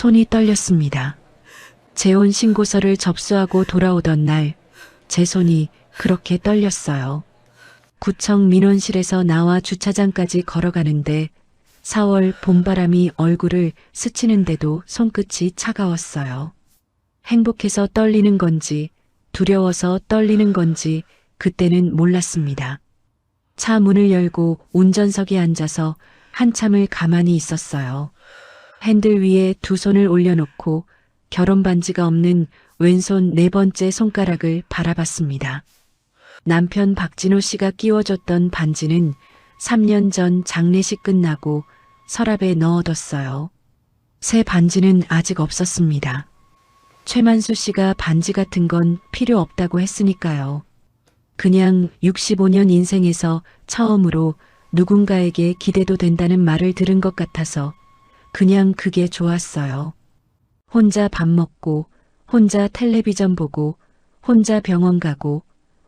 손이 떨렸습니다. 재혼 신고서를 접수하고 돌아오던 날 제 손이 그렇게 떨렸어요. 구청 민원실에서 나와 주차장까지 걸어가는데 4월 봄바람이 얼굴을 스치는데도 손끝이 차가웠어요. 행복해서 떨리는 건지 두려워서 떨리는 건지 그때는 몰랐습니다. 차 문을 열고 운전석에 앉아서 한참을 가만히 있었어요. 핸들 위에 두 손을 올려놓고 결혼 반지가 없는 왼손 네 번째 손가락을 바라봤습니다. 남편 박진호 씨가 끼워줬던 반지는 3년 전 장례식 끝나고 서랍에 넣어뒀어요. 새 반지는 아직 없었습니다. 최만수 씨가 반지 같은 건 필요 없다고 했으니까요. 그냥 65년 인생에서 처음으로 누군가에게 기대도 된다는 말을 들은 것 같아서 그냥 그게 좋았어요. 혼자 밥 먹고, 혼자 텔레비전 보고, 혼자 병원 가고,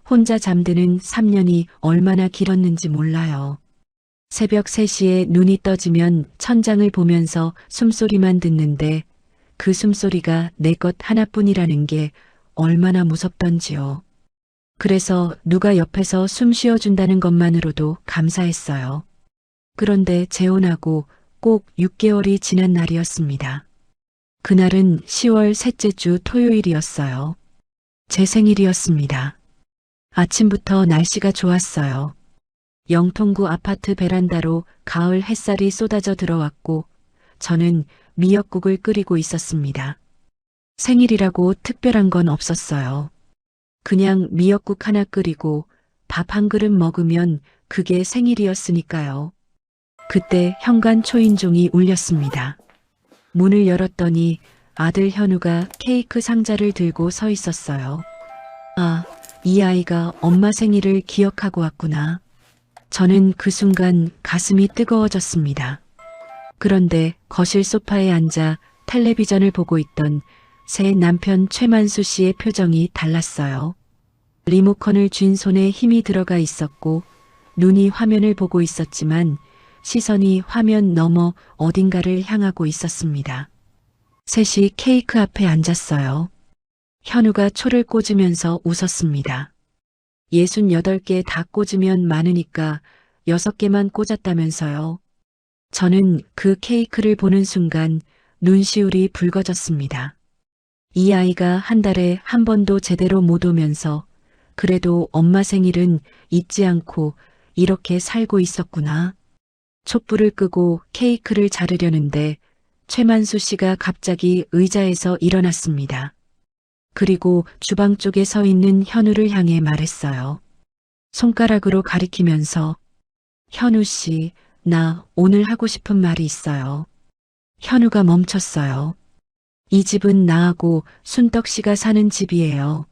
혼자 잠드는 3년이 얼마나 길었는지 몰라요. 새벽 3시에 눈이 떠지면 천장을 보면서 숨소리만 듣는데 그 숨소리가 내 것 하나뿐이라는 게 얼마나 무섭던지요. 그래서 누가 옆에서 숨 쉬어준다는 것만으로도 감사했어요. 그런데 재혼하고 꼭 6개월이 지난 날이었습니다. 그날은 10월 셋째 주 토요일이었어요. 제 생일이었습니다. 아침부터 날씨가 좋았어요. 영통구 아파트 베란다로 가을 햇살이 쏟아져 들어왔고 저는 미역국을 끓이고 있었습니다. 생일이라고 특별한 건 없었어요. 그냥 미역국 하나 끓이고 밥 한 그릇 먹으면 그게 생일이었으니까요. 그때 현관 초인종이 울렸습니다. 문을 열었더니 아들 현우가 케이크 상자를 들고 서 있었어요. 아, 이 아이가 엄마 생일을 기억하고 왔구나. 저는 그 순간 가슴이 뜨거워졌습니다. 그런데 거실 소파에 앉아 텔레비전을 보고 있던 새 남편 최만수 씨의 표정이 달랐어요. 리모컨을 쥔 손에 힘이 들어가 있었고 눈이 화면을 보고 있었지만 시선이 화면 너머 어딘가를 향하고 있었습니다. 셋이 케이크 앞에 앉았어요. 현우가 초를 꽂으면서 웃었습니다. 68개 다 꽂으면 많으니까 6개만 꽂았다면서요. 저는 그 케이크를 보는 순간 눈시울이 붉어졌습니다. 이 아이가 한 달에 한 번도 제대로 못 오면서 그래도 엄마 생일은 잊지 않고 이렇게 살고 있었구나. 촛불을 끄고 케이크를 자르려는데 최만수 씨가 갑자기 의자에서 일어났습니다. 그리고 주방 쪽에 서 있는 현우를 향해 말했어요. 손가락으로 가리키면서 현우 씨, 나 오늘 하고 싶은 말이 있어요. 현우가 멈췄어요. 이 집은 나하고 순떡 씨가 사는 집이에요.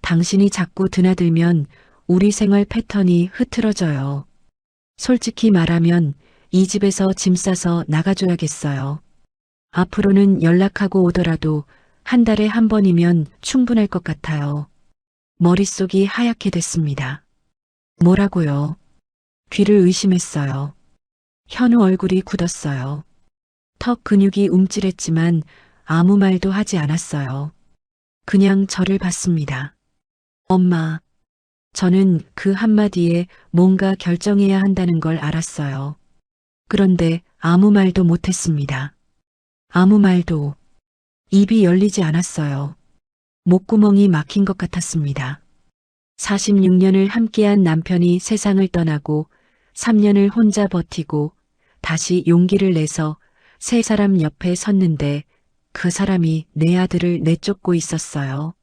당신이 자꾸 드나들면 우리 생활 패턴이 흐트러져요. 솔직히 말하면 이 집에서 짐 싸서 나가줘야겠어요. 앞으로는 연락하고 오더라도 한 달에 한 번이면 충분할 것 같아요. 머릿속이 하얗게 됐습니다. 뭐라고요? 귀를 의심했어요. 현우 얼굴이 굳었어요. 턱 근육이 움찔했지만 아무 말도 하지 않았어요. 그냥 저를 봤습니다. 엄마, 저는 그 한마디에 뭔가 결정해야 한다는 걸 알았어요. 그런데 아무 말도 못했습니다. 아무 말도. 입이 열리지 않았어요. 목구멍이 막힌 것 같았습니다. 46년을 함께한 남편이 세상을 떠나고 3년을 혼자 버티고 다시 용기를 내서 세 사람 옆에 섰는데 그 사람이 내 아들을 내쫓고 있었어요.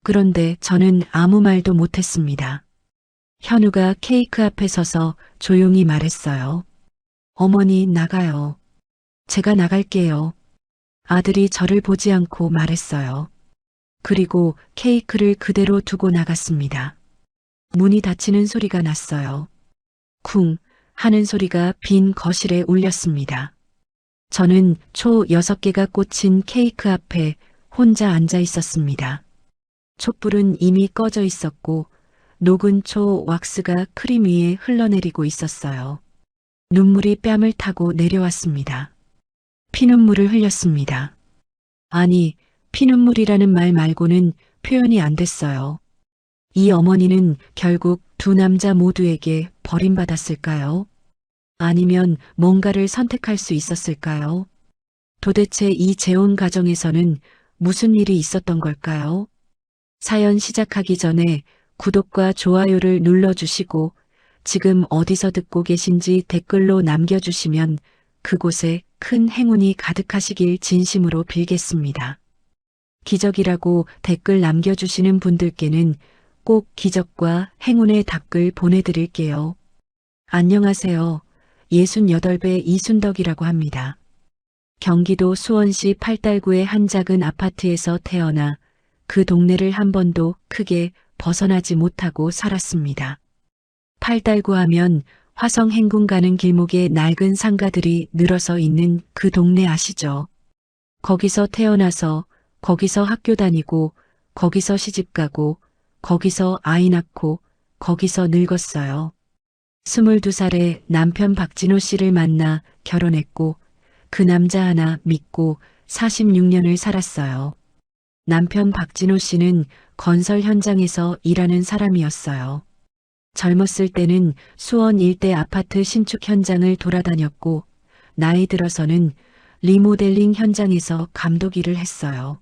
그런데 저는 아무 말도 못했습니다. 현우가 케이크 앞에 서서 조용히 말했어요. 어머니 나가요. 제가 나갈게요. 아들이 저를 보지 않고 말했어요. 그리고 케이크를 그대로 두고 나갔습니다. 문이 닫히는 소리가 났어요. 쿵 하는 소리가 빈 거실에 울렸습니다. 저는 초 6개가 꽂힌 케이크 앞에 혼자 앉아 있었습니다. 촛불은 이미 꺼져 있었고 녹은 초 왁스가 크림 위에 흘러내리고 있었어요. 눈물이 뺨을 타고 내려왔습니다. 피눈물을 흘렸습니다. 아니, 피눈물이라는 말 말고는 표현이 안 됐어요. 이 어머니는 결국 두 남자 모두에게 버림받았을까요? 아니면 뭔가를 선택할 수 있었을까요? 도대체 이 재혼 가정에서는 무슨 일이 있었던 걸까요? 사연 시작하기 전에 구독과 좋아요를 눌러주시고 지금 어디서 듣고 계신지 댓글로 남겨주시면 그곳에 큰 행운이 가득하시길 진심으로 빌겠습니다. 기적이라고 댓글 남겨주시는 분들께는 꼭 기적과 행운의 답글 보내드릴게요. 안녕하세요. 68배 이순덕이라고 합니다. 경기도 수원시 팔달구의 한 작은 아파트에서 태어나 그 동네를 한 번도 크게 벗어나지 못하고 살았습니다. 팔달구 하면 화성 행궁 가는 길목에 낡은 상가들이 늘어서 있는 그 동네 아시죠? 거기서 태어나서 거기서 학교 다니고 거기서 시집가고 거기서 아이 낳고 거기서 늙었어요. 22살에 남편 박진호 씨를 만나 결혼했고 그 남자 하나 믿고 46년을 살았어요. 남편 박진호 씨는 건설 현장에서 일하는 사람이었어요. 젊었을 때는 수원 일대 아파트 신축 현장을 돌아다녔고 나이 들어서는 리모델링 현장에서 감독 일을 했어요.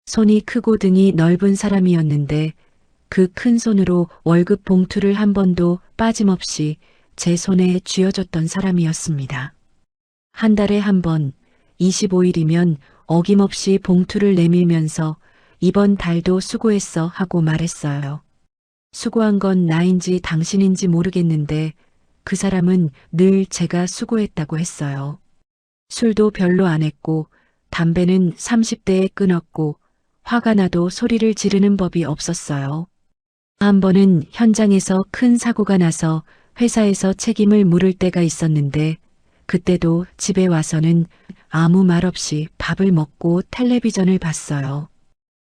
손이 크고 등이 넓은 사람이었는데 그 큰 손으로 월급 봉투를 한 번도 빠짐없이 제 손에 쥐어줬던 사람이었습니다. 한 달에 한 번, 25일이면 어김없이 봉투를 내밀면서 이번 달도 수고했어 하고 말했어요. 수고한 건 나인지 당신인지 모르겠는데 그 사람은 늘 제가 수고했다고 했어요. 술도 별로 안 했고 담배는 30대에 끊었고 화가 나도 소리를 지르는 법이 없었어요. 한 번은 현장에서 큰 사고가 나서 회사에서 책임을 물을 때가 있었는데 그때도 집에 와서는 아무 말 없이 밥을 먹고 텔레비전을 봤어요.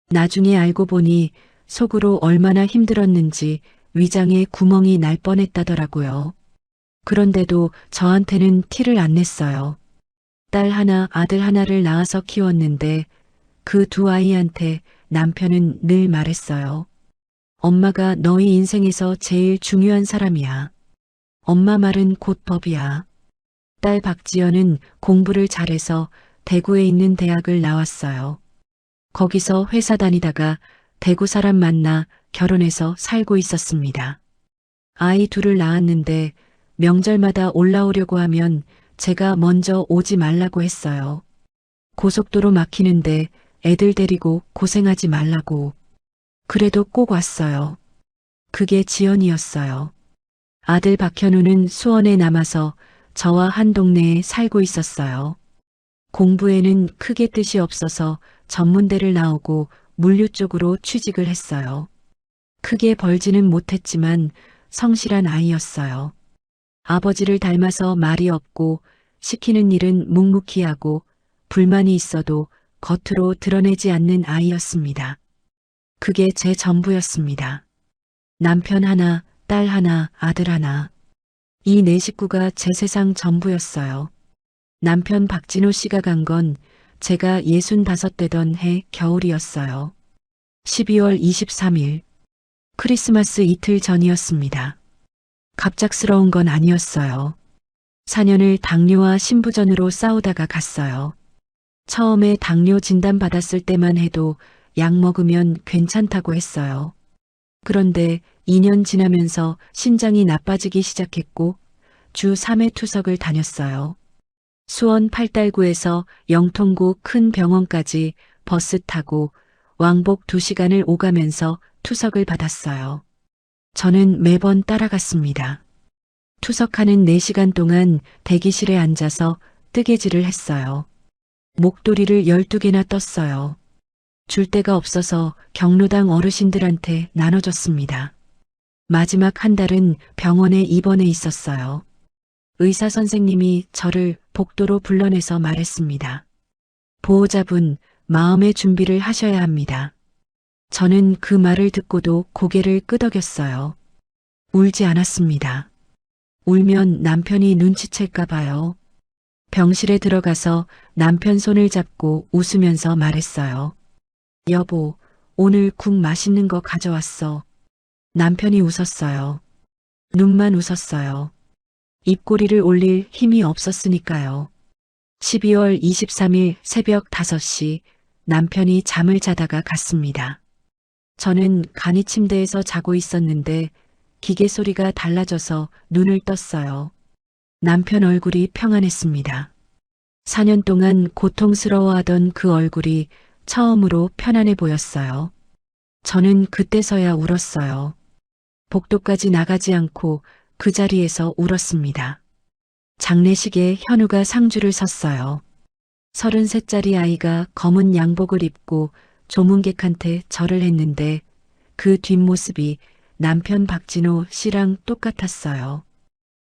나중에 알고 보니 속으로 얼마나 힘들었는지 위장에 구멍이 날 뻔했다더라고요. 그런데도 저한테는 티를 안 냈어요. 딸 하나, 아들 하나를 낳아서 키웠는데 그 두 아이한테 남편은 늘 말했어요. 엄마가 너희 인생에서 제일 중요한 사람이야. 엄마 말은 곧 법이야. 딸 박지연은 공부를 잘해서 대구에 있는 대학을 나왔어요. 거기서 회사 다니다가 대구 사람 만나 결혼해서 살고 있었습니다. 아이 둘을 낳았는데 명절마다 올라오려고 하면 제가 먼저 오지 말라고 했어요. 고속도로 막히는데 애들 데리고 고생하지 말라고. 그래도 꼭 왔어요. 그게 지연이었어요. 아들 박현우는 수원에 남아서 저와 한 동네에 살고 있었어요. 공부에는 크게 뜻이 없어서 전문대를 나오고 물류 쪽으로 취직을 했어요. 크게 벌지는 못했지만 성실한 아이였어요. 아버지를 닮아서 말이 없고 시키는 일은 묵묵히 하고 불만이 있어도 겉으로 드러내지 않는 아이였습니다. 그게 제 전부였습니다. 남편 하나, 딸 하나, 아들 하나. 이 네 식구가 제 세상 전부였어요. 남편 박진호 씨가 간 건 제가 65되던 해 겨울이었어요. 12월 23일. 크리스마스 이틀 전이었습니다. 갑작스러운 건 아니었어요. 4년을 당뇨와 신부전으로 싸우다가 갔어요. 처음에 당뇨 진단 받았을 때만 해도 약 먹으면 괜찮다고 했어요. 그런데 2년 지나면서 신장이 나빠지기 시작했고 주 3회 투석을 다녔어요. 수원 팔달구에서 영통구 큰 병원까지 버스 타고 왕복 2시간을 오가면서 투석을 받았어요. 저는 매번 따라갔습니다. 투석하는 4시간 동안 대기실에 앉아서 뜨개질을 했어요. 목도리를 12개나 떴어요. 줄 데가 없어서 경로당 어르신들한테 나눠줬습니다. 마지막 한 달은 병원에 입원해 있었어요. 의사 선생님이 저를 복도로 불러내서 말했습니다. 보호자분, 마음의 준비를 하셔야 합니다. 저는 그 말을 듣고도 고개를 끄덕였어요. 울지 않았습니다. 울면 남편이 눈치챌까 봐요. 병실에 들어가서 남편 손을 잡고 웃으면서 말했어요. 여보, 오늘 국 맛있는 거 가져왔어. 남편이 웃었어요. 눈만 웃었어요. 입꼬리를 올릴 힘이 없었으니까요. 12월 23일 새벽 5시 남편이 잠을 자다가 갔습니다. 저는 간이 침대에서 자고 있었는데 기계 소리가 달라져서 눈을 떴어요. 남편 얼굴이 평안했습니다. 4년 동안 고통스러워하던 그 얼굴이 처음으로 편안해 보였어요. 저는 그때서야 울었어요. 복도까지 나가지 않고 그 자리에서 울었습니다. 장례식에 현우가 상주를 섰어요. 33살짜리 아이가 검은 양복을 입고 조문객한테 절을 했는데 그 뒷모습이 남편 박진호 씨랑 똑같았어요.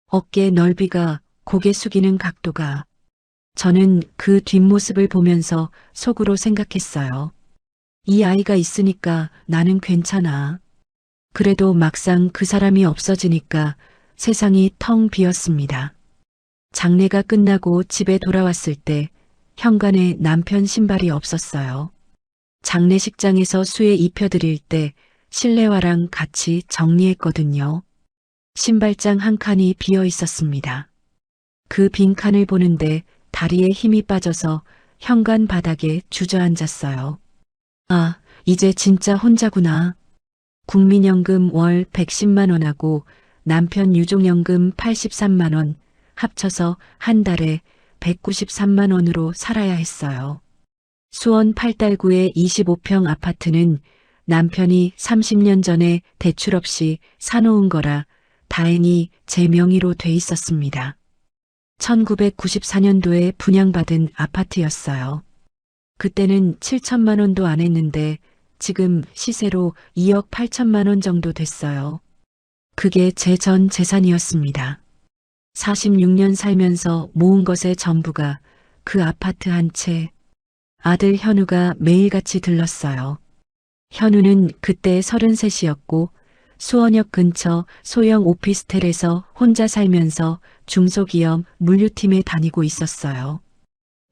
어깨 넓이가, 고개 숙이는 각도가. 저는 그 뒷모습을 보면서 속으로 생각했어요. 이 아이가 있으니까 나는 괜찮아. 그래도 막상 그 사람이 없어지니까 세상이 텅 비었습니다. 장례가 끝나고 집에 돌아왔을 때 현관에 남편 신발이 없었어요. 장례식장에서 수에 입혀드릴 때 실내화랑 같이 정리했거든요. 신발장 한 칸이 비어 있었습니다. 그 빈 칸을 보는데 다리에 힘이 빠져서 현관 바닥에 주저앉았어요. 아, 이제 진짜 혼자구나. 국민연금 월 110만 원하고 남편 유족연금 83만 원 합쳐서 한 달에 193만 원으로 살아야 했어요. 수원 팔달구의 25평 아파트는 남편이 30년 전에 대출 없이 사놓은 거라 다행히 제 명의로 돼 있었습니다. 1994년도에 분양받은 아파트였어요. 그때는 7천만 원도 안 했는데 지금 시세로 2억 8천만 원 정도 됐어요. 그게 제 전 재산이었습니다. 46년 살면서 모은 것의 전부가 그 아파트 한 채. 아들 현우가 매일같이 들렀어요. 현우는 그때 33이었고 수원역 근처 소형 오피스텔에서 혼자 살면서 중소기업 물류팀에 다니고 있었어요.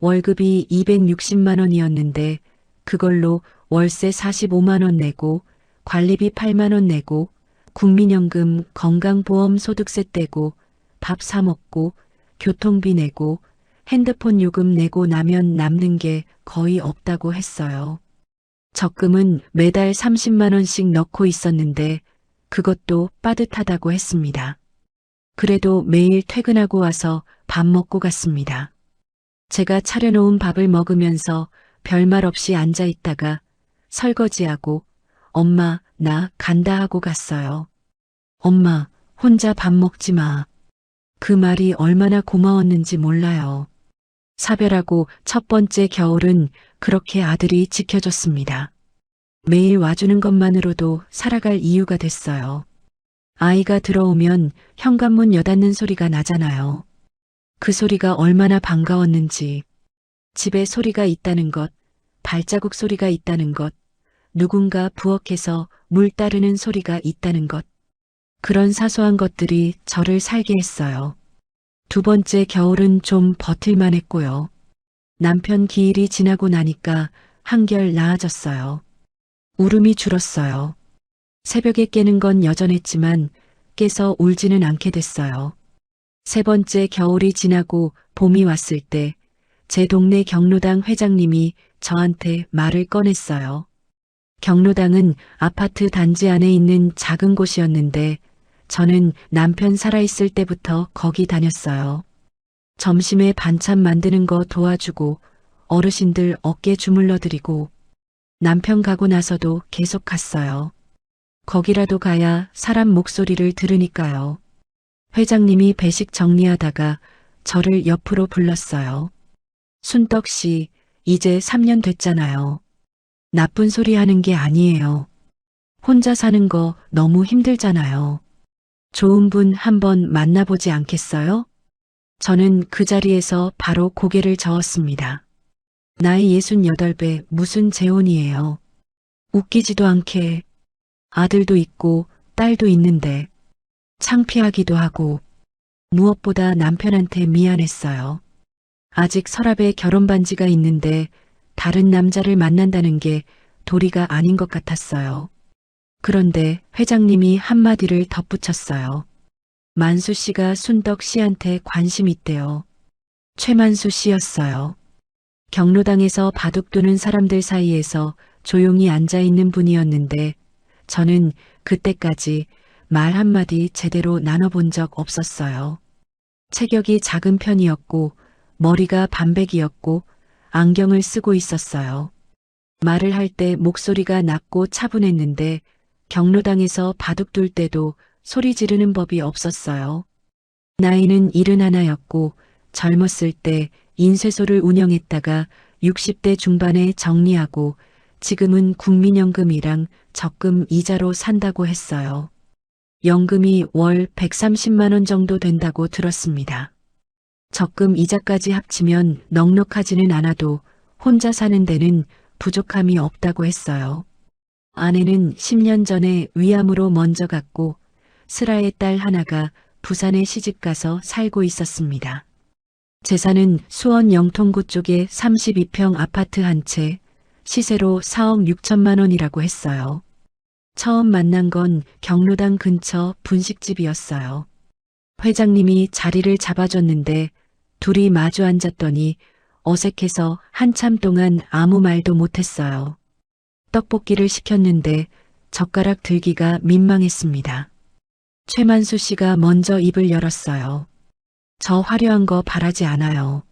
월급이 260만 원이었는데 그걸로 월세 45만 원 내고 관리비 8만 원 내고 국민연금 건강보험 소득세 떼고 밥 사 먹고 교통비 내고 핸드폰 요금 내고 나면 남는 게 거의 없다고 했어요. 적금은 매달 30만 원씩 넣고 있었는데 그것도 빠듯하다고 했습니다. 그래도 매일 퇴근하고 와서 밥 먹고 갔습니다. 제가 차려놓은 밥을 먹으면서 별말 없이 앉아 있다가 설거지하고 엄마, 나 간다 하고 갔어요. 엄마, 혼자 밥 먹지 마. 그 말이 얼마나 고마웠는지 몰라요. 사별하고 첫 번째 겨울은 그렇게 아들이 지켜줬습니다. 매일 와주는 것만으로도 살아갈 이유가 됐어요. 아이가 들어오면 현관문 여닫는 소리가 나잖아요. 그 소리가 얼마나 반가웠는지. 집에 소리가 있다는 것, 발자국 소리가 있다는 것, 누군가 부엌에서 물 따르는 소리가 있다는 것. 그런 사소한 것들이 저를 살게 했어요. 두 번째 겨울은 좀 버틸만 했고요. 남편 기일이 지나고 나니까 한결 나아졌어요. 울음이 줄었어요. 새벽에 깨는 건 여전했지만 깨서 울지는 않게 됐어요. 세 번째 겨울이 지나고 봄이 왔을 때 제 동네 경로당 회장님이 저한테 말을 꺼냈어요. 경로당은 아파트 단지 안에 있는 작은 곳이었는데 저는 남편 살아있을 때부터 거기 다녔어요. 점심에 반찬 만드는 거 도와주고 어르신들 어깨 주물러드리고 남편 가고 나서도 계속 갔어요. 거기라도 가야 사람 목소리를 들으니까요. 회장님이 배식 정리하다가 저를 옆으로 불렀어요. 순떡 씨, 이제 3년 됐잖아요. 나쁜 소리 하는 게 아니에요. 혼자 사는 거 너무 힘들잖아요. 좋은 분 한번 만나보지 않겠어요? 저는 그 자리에서 바로 고개를 저었습니다. 나이 68배 무슨 재혼이에요. 웃기지도 않게 아들도 있고 딸도 있는데 창피하기도 하고 무엇보다 남편한테 미안했어요. 아직 서랍에 결혼 반지가 있는데 다른 남자를 만난다는 게 도리가 아닌 것 같았어요. 그런데 회장님이 한마디를 덧붙였어요. 만수 씨가 순덕 씨한테 관심 있대요. 최만수 씨였어요. 경로당에서 바둑 두는 사람들 사이에서 조용히 앉아 있는 분이었는데 저는 그때까지 말 한마디 제대로 나눠본 적 없었어요. 체격이 작은 편이었고 머리가 반백이었고 안경을 쓰고 있었어요. 말을 할 때 목소리가 낮고 차분했는데 경로당에서 바둑 둘 때도 소리 지르는 법이 없었어요. 나이는 71였고 젊었을 때 인쇄소를 운영했다가 60대 중반에 정리하고 지금은 국민연금이랑 적금 이자로 산다고 했어요. 연금이 월 130만 원 정도 된다고 들었습니다. 적금 이자까지 합치면 넉넉하지는 않아도 혼자 사는 데는 부족함이 없다고 했어요. 아내는 10년 전에 위암으로 먼저 갔고 슬아의 딸 하나가 부산에 시집가서 살고 있었습니다. 재산은 수원 영통구 쪽에 32평 아파트 한 채, 시세로 4억 6천만 원이라고 했어요. 처음 만난 건 경로당 근처 분식집이었어요. 회장님이 자리를 잡아줬는데 둘이 마주 앉았더니 어색해서 한참 동안 아무 말도 못했어요. 떡볶이를 시켰는데 젓가락 들기가 민망했습니다. 최만수 씨가 먼저 입을 열었어요. 저 화려한 거 바라지 않아요.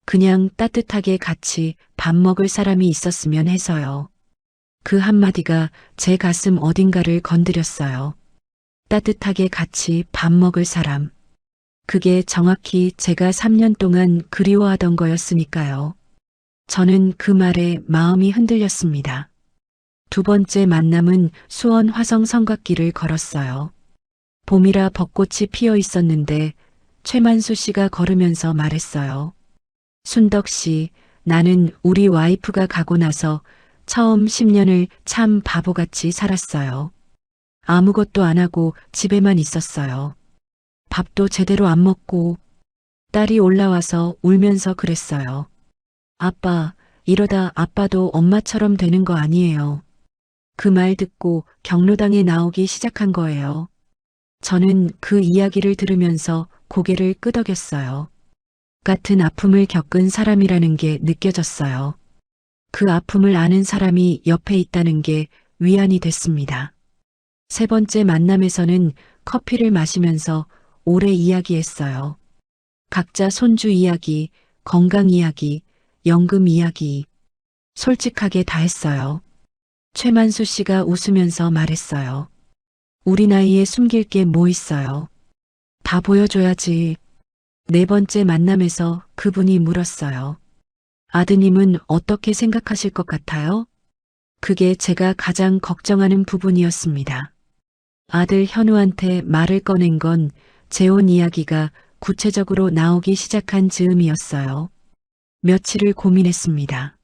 그냥 따뜻하게 같이 밥 먹을 사람이 있었으면 해서요. 그 한마디가 제 가슴 어딘가를 건드렸어요. 따뜻하게 같이 밥 먹을 사람. 그게 정확히 제가 3년 동안 그리워하던 거였으니까요. 저는 그 말에 마음이 흔들렸습니다. 두 번째 만남은 수원 화성 성곽길을 걸었어요. 봄이라 벚꽃이 피어 있었는데 최만수 씨가 걸으면서 말했어요. 순덕 씨, 나는 우리 와이프가 가고 나서 처음 10년을 참 바보같이 살았어요. 아무것도 안 하고 집에만 있었어요. 밥도 제대로 안 먹고. 딸이 올라와서 울면서 그랬어요. 아빠, 이러다 아빠도 엄마처럼 되는 거 아니에요. 그 말 듣고 경로당에 나오기 시작한 거예요. 저는 그 이야기를 들으면서 고개를 끄덕였어요. 같은 아픔을 겪은 사람이라는 게 느껴졌어요. 그 아픔을 아는 사람이 옆에 있다는 게 위안이 됐습니다. 세 번째 만남에서는 커피를 마시면서 오래 이야기했어요. 각자 손주 이야기, 건강 이야기, 연금 이야기. 솔직하게 다 했어요. 최만수 씨가 웃으면서 말했어요. 우리 나이에 숨길 게 뭐 있어요. 다 보여줘야지. 네 번째 만남에서 그분이 물었어요. 아드님은 어떻게 생각하실 것 같아요? 그게 제가 가장 걱정하는 부분이었습니다. 아들 현우한테 말을 꺼낸 건 재혼 이야기가 구체적으로 나오기 시작한 즈음이었어요. 며칠을 고민했습니다.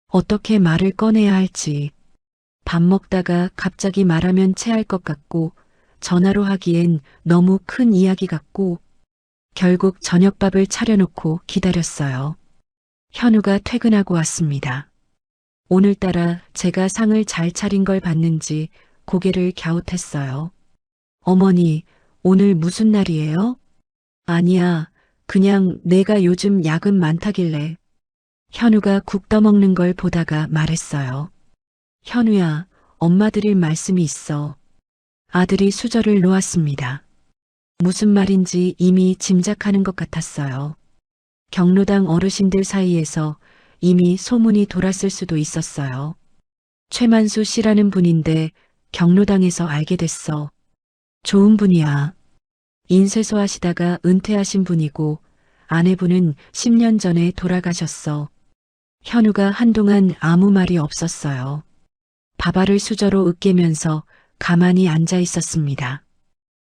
어떻게 말을 꺼내야 할지. 밥 먹다가 갑자기 말하면 체할 것 같고 전화로 하기엔 너무 큰 이야기 같고 결국 저녁밥을 차려놓고 기다렸어요. 현우가 퇴근하고 왔습니다. 오늘따라 제가 상을 잘 차린 걸 봤는지 고개를 갸웃했어요. 어머니, 오늘 무슨 날이에요? 아니야, 그냥 내가 요즘 야근 많다길래. 현우가 국 떠먹는 걸 보다가 말했어요. 현우야, 엄마 드릴 말씀이 있어. 아들이 수저를 놓았습니다. 무슨 말인지 이미 짐작하는 것 같았어요. 경로당 어르신들 사이에서 이미 소문이 돌았을 수도 있었어요. 최만수 씨라는 분인데 경로당에서 알게 됐어. 좋은 분이야. 인쇄소 하시다가 은퇴하신 분이고 아내분은 10년 전에 돌아가셨어. 현우가 한동안 아무 말이 없었어요. 밥알을 수저로 으깨면서 가만히 앉아 있었습니다.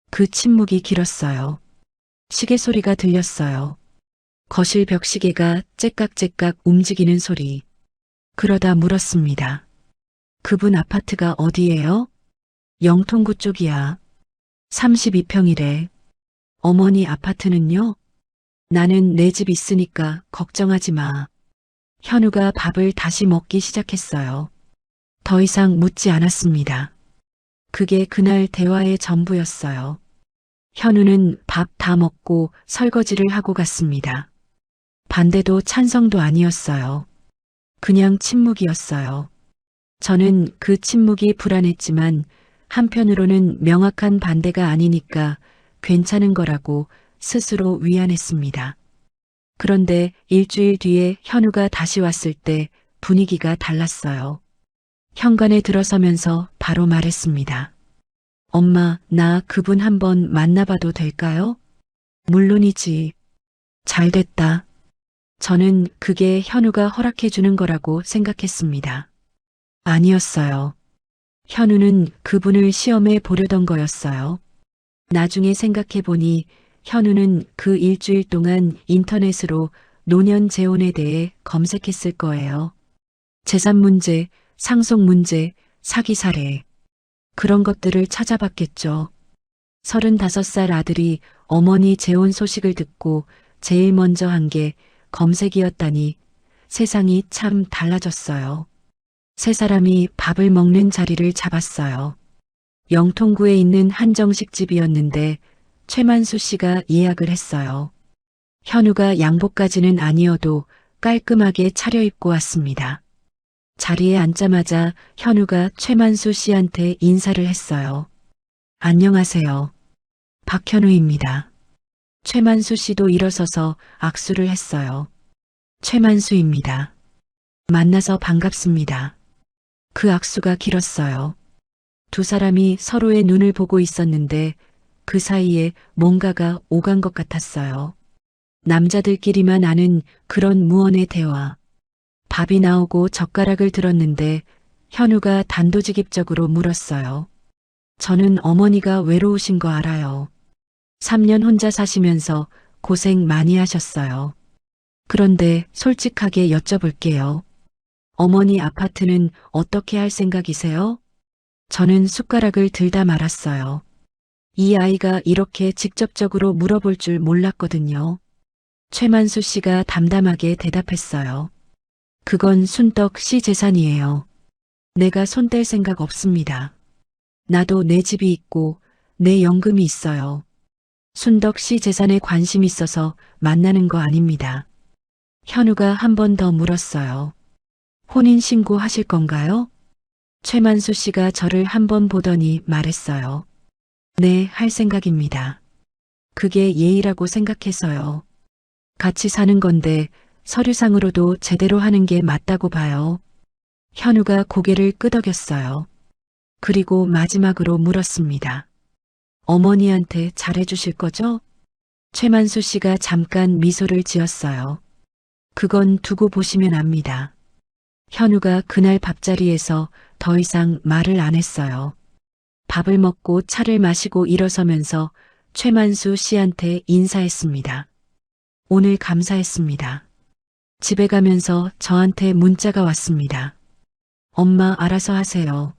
그 침묵이 길었어요. 시계 소리가 들렸어요. 거실 벽시계가 째깍째깍 움직이는 소리. 그러다 물었습니다. 그분 아파트가 어디예요? 영통구 쪽이야. 32평이래. 어머니 아파트는요? 나는 내 집 있으니까 걱정하지 마. 현우가 밥을 다시 먹기 시작했어요. 더 이상 묻지 않았습니다. 그게 그날 대화의 전부였어요. 현우는 밥 다 먹고 설거지를 하고 갔습니다. 반대도 찬성도 아니었어요. 그냥 침묵이었어요. 저는 그 침묵이 불안했지만 한편으로는 명확한 반대가 아니니까 괜찮은 거라고 스스로 위안했습니다. 그런데 일주일 뒤에 현우가 다시 왔을 때 분위기가 달랐어요. 현관에 들어서면서 바로 말했습니다. 엄마, 나 그분 한번 만나봐도 될까요? 물론이지. 잘 됐다. 저는 그게 현우가 허락해 주는 거라고 생각했습니다. 아니었어요. 현우는 그분을 시험해 보려던 거였어요. 나중에 생각해 보니 현우는 그 일주일 동안 인터넷으로 노년 재혼에 대해 검색했을 거예요. 재산 문제, 상속 문제, 사기 사례. 그런 것들을 찾아봤겠죠. 35살 아들이 어머니 재혼 소식을 듣고 제일 먼저 한 게 검색이었다니 세상이 참 달라졌어요. 세 사람이 밥을 먹는 자리를 잡았어요. 영통구에 있는 한정식 집이었는데 최만수 씨가 예약을 했어요. 현우가 양복까지는 아니어도 깔끔하게 차려입고 왔습니다. 자리에 앉자마자 현우가 최만수 씨한테 인사를 했어요. 안녕하세요. 박현우입니다. 최만수 씨도 일어서서 악수를 했어요. 최만수입니다. 만나서 반갑습니다. 그 악수가 길었어요. 두 사람이 서로의 눈을 보고 있었는데 그 사이에 뭔가가 오간 것 같았어요. 남자들끼리만 아는 그런 무언의 대화. 밥이 나오고 젓가락을 들었는데 현우가 단도직입적으로 물었어요. 저는 어머니가 외로우신 거 알아요. 3년 혼자 사시면서 고생 많이 하셨어요. 그런데 솔직하게 여쭤볼게요. 어머니 아파트는 어떻게 할 생각이세요? 저는 숟가락을 들다 말았어요. 이 아이가 이렇게 직접적으로 물어볼 줄 몰랐거든요. 최만수 씨가 담담하게 대답했어요. 그건 순덕 씨 재산이에요. 내가 손 뗄 생각 없습니다. 나도 내 집이 있고 내 연금이 있어요. 순덕 씨 재산에 관심 있어서 만나는 거 아닙니다. 현우가 한 번 더 물었어요. 혼인신고 하실 건가요? 최만수 씨가 저를 한 번 보더니 말했어요. 네, 할 생각입니다. 그게 예의라고 생각해서요. 같이 사는 건데 서류상으로도 제대로 하는 게 맞다고 봐요. 현우가 고개를 끄덕였어요. 그리고 마지막으로 물었습니다. 어머니한테 잘해주실 거죠? 최만수 씨가 잠깐 미소를 지었어요. 그건 두고 보시면 압니다. 현우가 그날 밥자리에서 더 이상 말을 안 했어요. 밥을 먹고 차를 마시고 일어서면서 최만수 씨한테 인사했습니다. 오늘 감사했습니다. 집에 가면서 저한테 문자가 왔습니다. 엄마 알아서 하세요.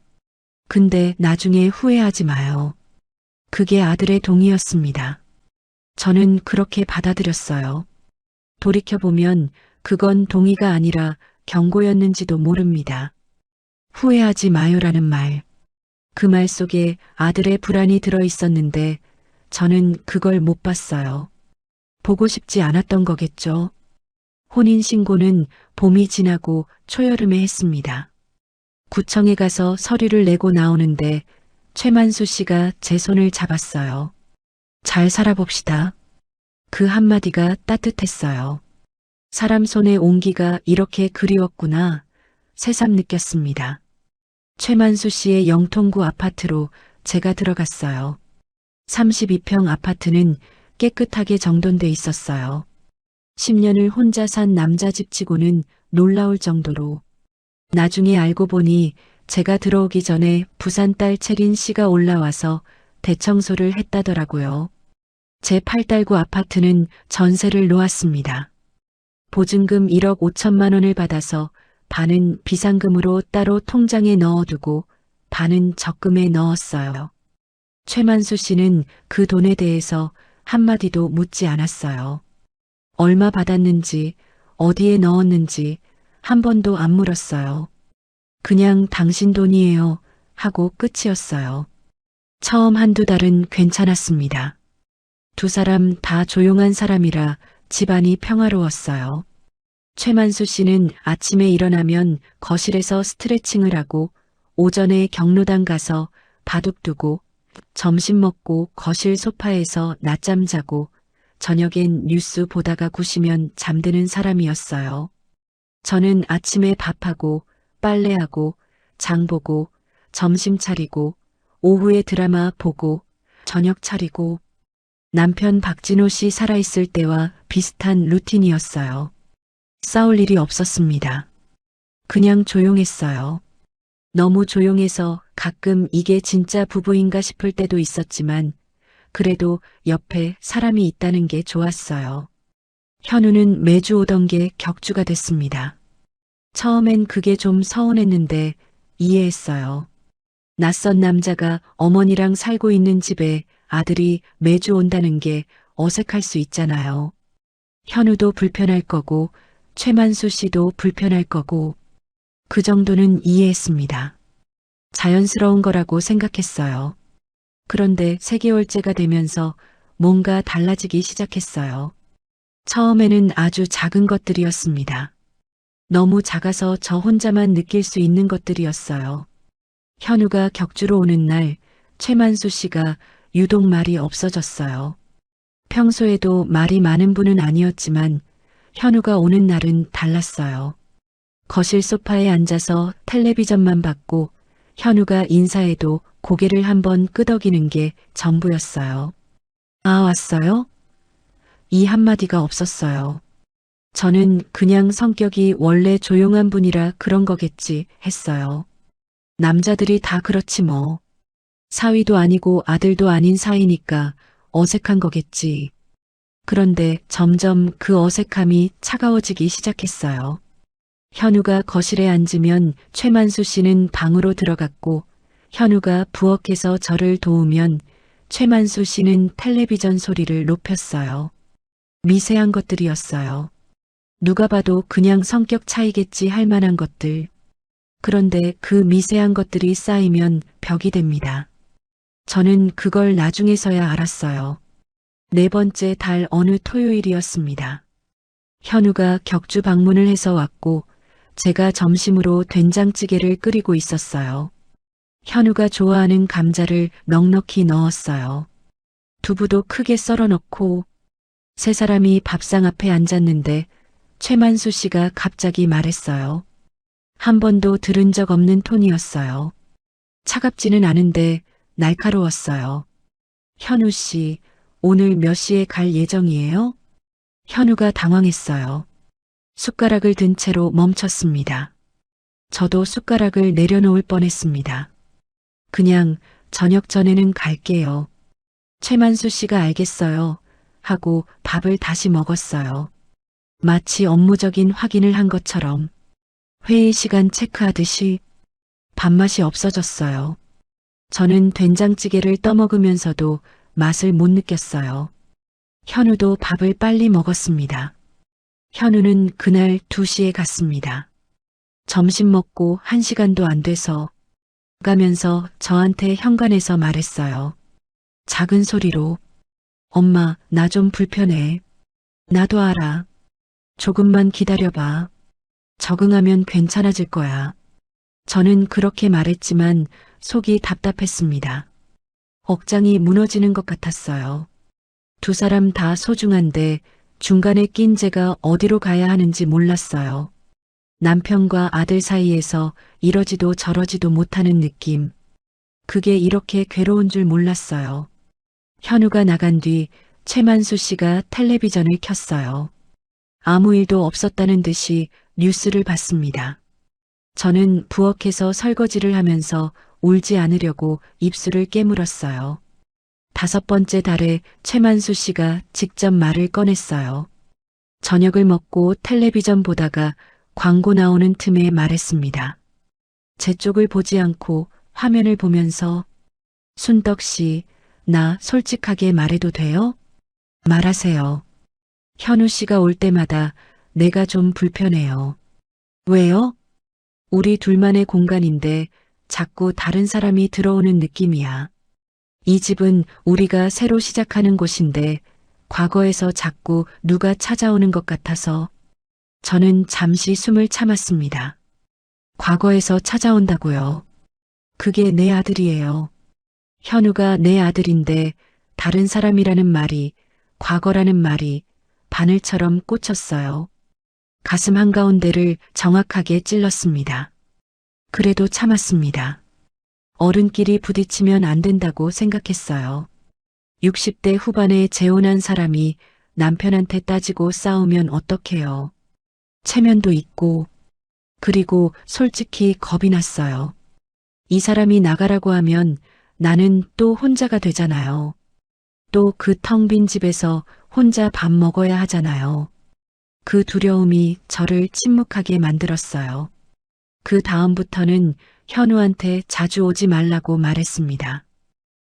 근데 나중에 후회하지 마요. 그게 아들의 동의였습니다. 저는 그렇게 받아들였어요. 돌이켜보면 그건 동의가 아니라 경고였는지도 모릅니다. 후회하지 마요라는 말. 그 말 속에 아들의 불안이 들어 있었는데 저는 그걸 못 봤어요. 보고 싶지 않았던 거겠죠. 혼인신고는 봄이 지나고 초여름에 했습니다. 구청에 가서 서류를 내고 나오는데 최만수 씨가 제 손을 잡았어요. 잘 살아봅시다. 그 한마디가 따뜻했어요. 사람 손의 온기가 이렇게 그리웠구나 새삼 느꼈습니다. 최만수 씨의 영통구 아파트로 제가 들어갔어요. 32평 아파트는 깨끗하게 정돈돼 있었어요. 10년을 혼자 산 남자 집치고는 놀라울 정도로. 나중에 알고 보니 제가 들어오기 전에 부산 딸 채린 씨가 올라와서 대청소를 했다더라고요. 제 8달구 아파트는 전세를 놓았습니다. 보증금 1억 5천만 원을 받아서 반은 비상금으로 따로 통장에 넣어두고 반은 적금에 넣었어요. 최만수 씨는 그 돈에 대해서 한마디도 묻지 않았어요. 얼마 받았는지, 어디에 넣었는지 한 번도 안 물었어요. 그냥 당신 돈이에요 하고 끝이었어요. 처음 한두 달은 괜찮았습니다. 두 사람 다 조용한 사람이라 집안이 평화로웠어요. 최만수 씨는 아침에 일어나면 거실에서 스트레칭을 하고 오전에 경로당 가서 바둑 두고 점심 먹고 거실 소파에서 낮잠 자고 저녁엔 뉴스 보다가 구시면 잠드는 사람이었어요. 저는 아침에 밥하고 빨래하고 장 보고 점심 차리고 오후에 드라마 보고 저녁 차리고 남편 박진호 씨 살아있을 때와 비슷한 루틴이었어요. 싸울 일이 없었습니다. 그냥 조용했어요. 너무 조용해서 가끔 이게 진짜 부부인가 싶을 때도 있었지만 그래도 옆에 사람이 있다는 게 좋았어요. 현우는 매주 오던 게 격주가 됐습니다. 처음엔 그게 좀 서운했는데 이해했어요. 낯선 남자가 어머니랑 살고 있는 집에 아들이 매주 온다는 게 어색할 수 있잖아요. 현우도 불편할 거고 최만수 씨도 불편할 거고 그 정도는 이해했습니다. 자연스러운 거라고 생각했어요. 그런데 3개월째가 되면서 뭔가 달라지기 시작했어요. 처음에는 아주 작은 것들이었습니다. 너무 작아서 저 혼자만 느낄 수 있는 것들이었어요. 현우가 격주로 오는 날 최만수 씨가 유독 말이 없어졌어요. 평소에도 말이 많은 분은 아니었지만 현우가 오는 날은 달랐어요. 거실 소파에 앉아서 텔레비전만 봤고 현우가 인사해도 고개를 한번 끄덕이는 게 전부였어요. 아, 왔어요? 이 한마디가 없었어요. 저는 그냥 성격이 원래 조용한 분이라 그런 거겠지 했어요. 남자들이 다 그렇지 뭐. 사위도 아니고 아들도 아닌 사이니까 어색한 거겠지. 그런데 점점 그 어색함이 차가워지기 시작했어요. 현우가 거실에 앉으면 최만수 씨는 방으로 들어갔고 현우가 부엌에서 저를 도우면 최만수 씨는 텔레비전 소리를 높였어요. 미세한 것들이었어요. 누가 봐도 그냥 성격 차이겠지 할 만한 것들. 그런데 그 미세한 것들이 쌓이면 벽이 됩니다. 저는 그걸 나중에서야 알았어요. 4번째 달 어느 토요일이었습니다. 현우가 격주 방문을 해서 왔고 제가 점심으로 된장찌개를 끓이고 있었어요. 현우가 좋아하는 감자를 넉넉히 넣었어요. 두부도 크게 썰어 넣고 세 사람이 밥상 앞에 앉았는데 최만수 씨가 갑자기 말했어요. 한 번도 들은 적 없는 톤이었어요. 차갑지는 않은데 날카로웠어요. 현우 씨, 오늘 몇 시에 갈 예정이에요? 현우가 당황했어요. 숟가락을 든 채로 멈췄습니다. 저도 숟가락을 내려놓을 뻔했습니다. 그냥 저녁 전에는 갈게요. 최만수 씨가 알겠어요. 하고 밥을 다시 먹었어요. 마치 업무적인 확인을 한 것처럼 회의 시간 체크하듯이 밥맛이 없어졌어요. 저는 된장찌개를 떠먹으면서도 맛을 못 느꼈어요. 현우도 밥을 빨리 먹었습니다. 현우는 그날 2시에 갔습니다. 점심 먹고 1시간도 안 돼서 가면서 저한테 현관에서 말했어요. 작은 소리로 엄마, 나 좀 불편해. 나도 알아. 조금만 기다려봐. 적응하면 괜찮아질 거야. 저는 그렇게 말했지만 속이 답답했습니다. 억장이 무너지는 것 같았어요. 두 사람 다 소중한데 중간에 낀 제가 어디로 가야 하는지 몰랐어요. 남편과 아들 사이에서 이러지도 저러지도 못하는 느낌. 그게 이렇게 괴로운 줄 몰랐어요. 현우가 나간 뒤 최만수 씨가 텔레비전을 켰어요. 아무 일도 없었다는 듯이 뉴스를 봤습니다. 저는 부엌에서 설거지를 하면서 울지 않으려고 입술을 깨물었어요. 5번째 달에 최만수 씨가 직접 말을 꺼냈어요. 저녁을 먹고 텔레비전 보다가 광고 나오는 틈에 말했습니다. 제 쪽을 보지 않고 화면을 보면서 순덕 씨, 나 솔직하게 말해도 돼요? 말하세요. 현우 씨가 올 때마다 내가 좀 불편해요. 왜요? 우리 둘만의 공간인데 자꾸 다른 사람이 들어오는 느낌이야. 이 집은 우리가 새로 시작하는 곳인데 과거에서 자꾸 누가 찾아오는 것 같아서 저는 잠시 숨을 참았습니다. 과거에서 찾아온다고요. 그게 내 아들이에요. 현우가 내 아들인데 다른 사람이라는 말이, 과거라는 말이 바늘처럼 꽂혔어요. 가슴 한가운데를 정확하게 찔렀습니다. 그래도 참았습니다. 어른끼리 부딪히면 안 된다고 생각했어요. 60대 후반에 재혼한 사람이 남편한테 따지고 싸우면 어떡해요. 체면도 있고, 그리고 솔직히 겁이 났어요. 이 사람이 나가라고 하면 나는 또 혼자가 되잖아요. 또 그 텅 빈 집에서 혼자 밥 먹어야 하잖아요. 그 두려움이 저를 침묵하게 만들었어요. 그 다음부터는 현우한테 자주 오지 말라고 말했습니다.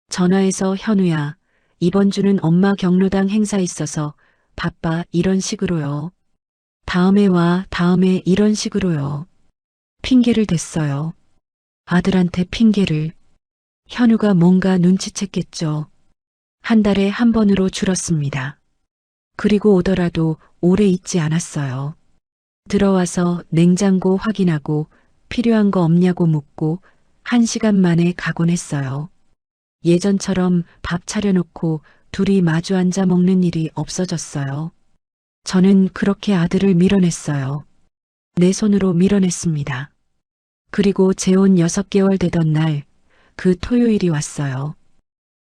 전화해서 현우야, 이번 주는 엄마 경로당 행사 있어서 바빠 이런 식으로요. 다음에 와, 다음에 이런 식으로요. 핑계를 댔어요. 아들한테 핑계를. 현우가 뭔가 눈치챘겠죠. 한 달에 한 번으로 줄었습니다. 그리고 오더라도 오래 있지 않았어요. 들어와서 냉장고 확인하고 필요한 거 없냐고 묻고 1시간 만에 가곤 했어요. 예전처럼 밥 차려놓고 둘이 마주 앉아 먹는 일이 없어졌어요. 저는 그렇게 아들을 밀어냈어요. 내 손으로 밀어냈습니다. 그리고 재혼 6개월 되던 날, 그 토요일이 왔어요.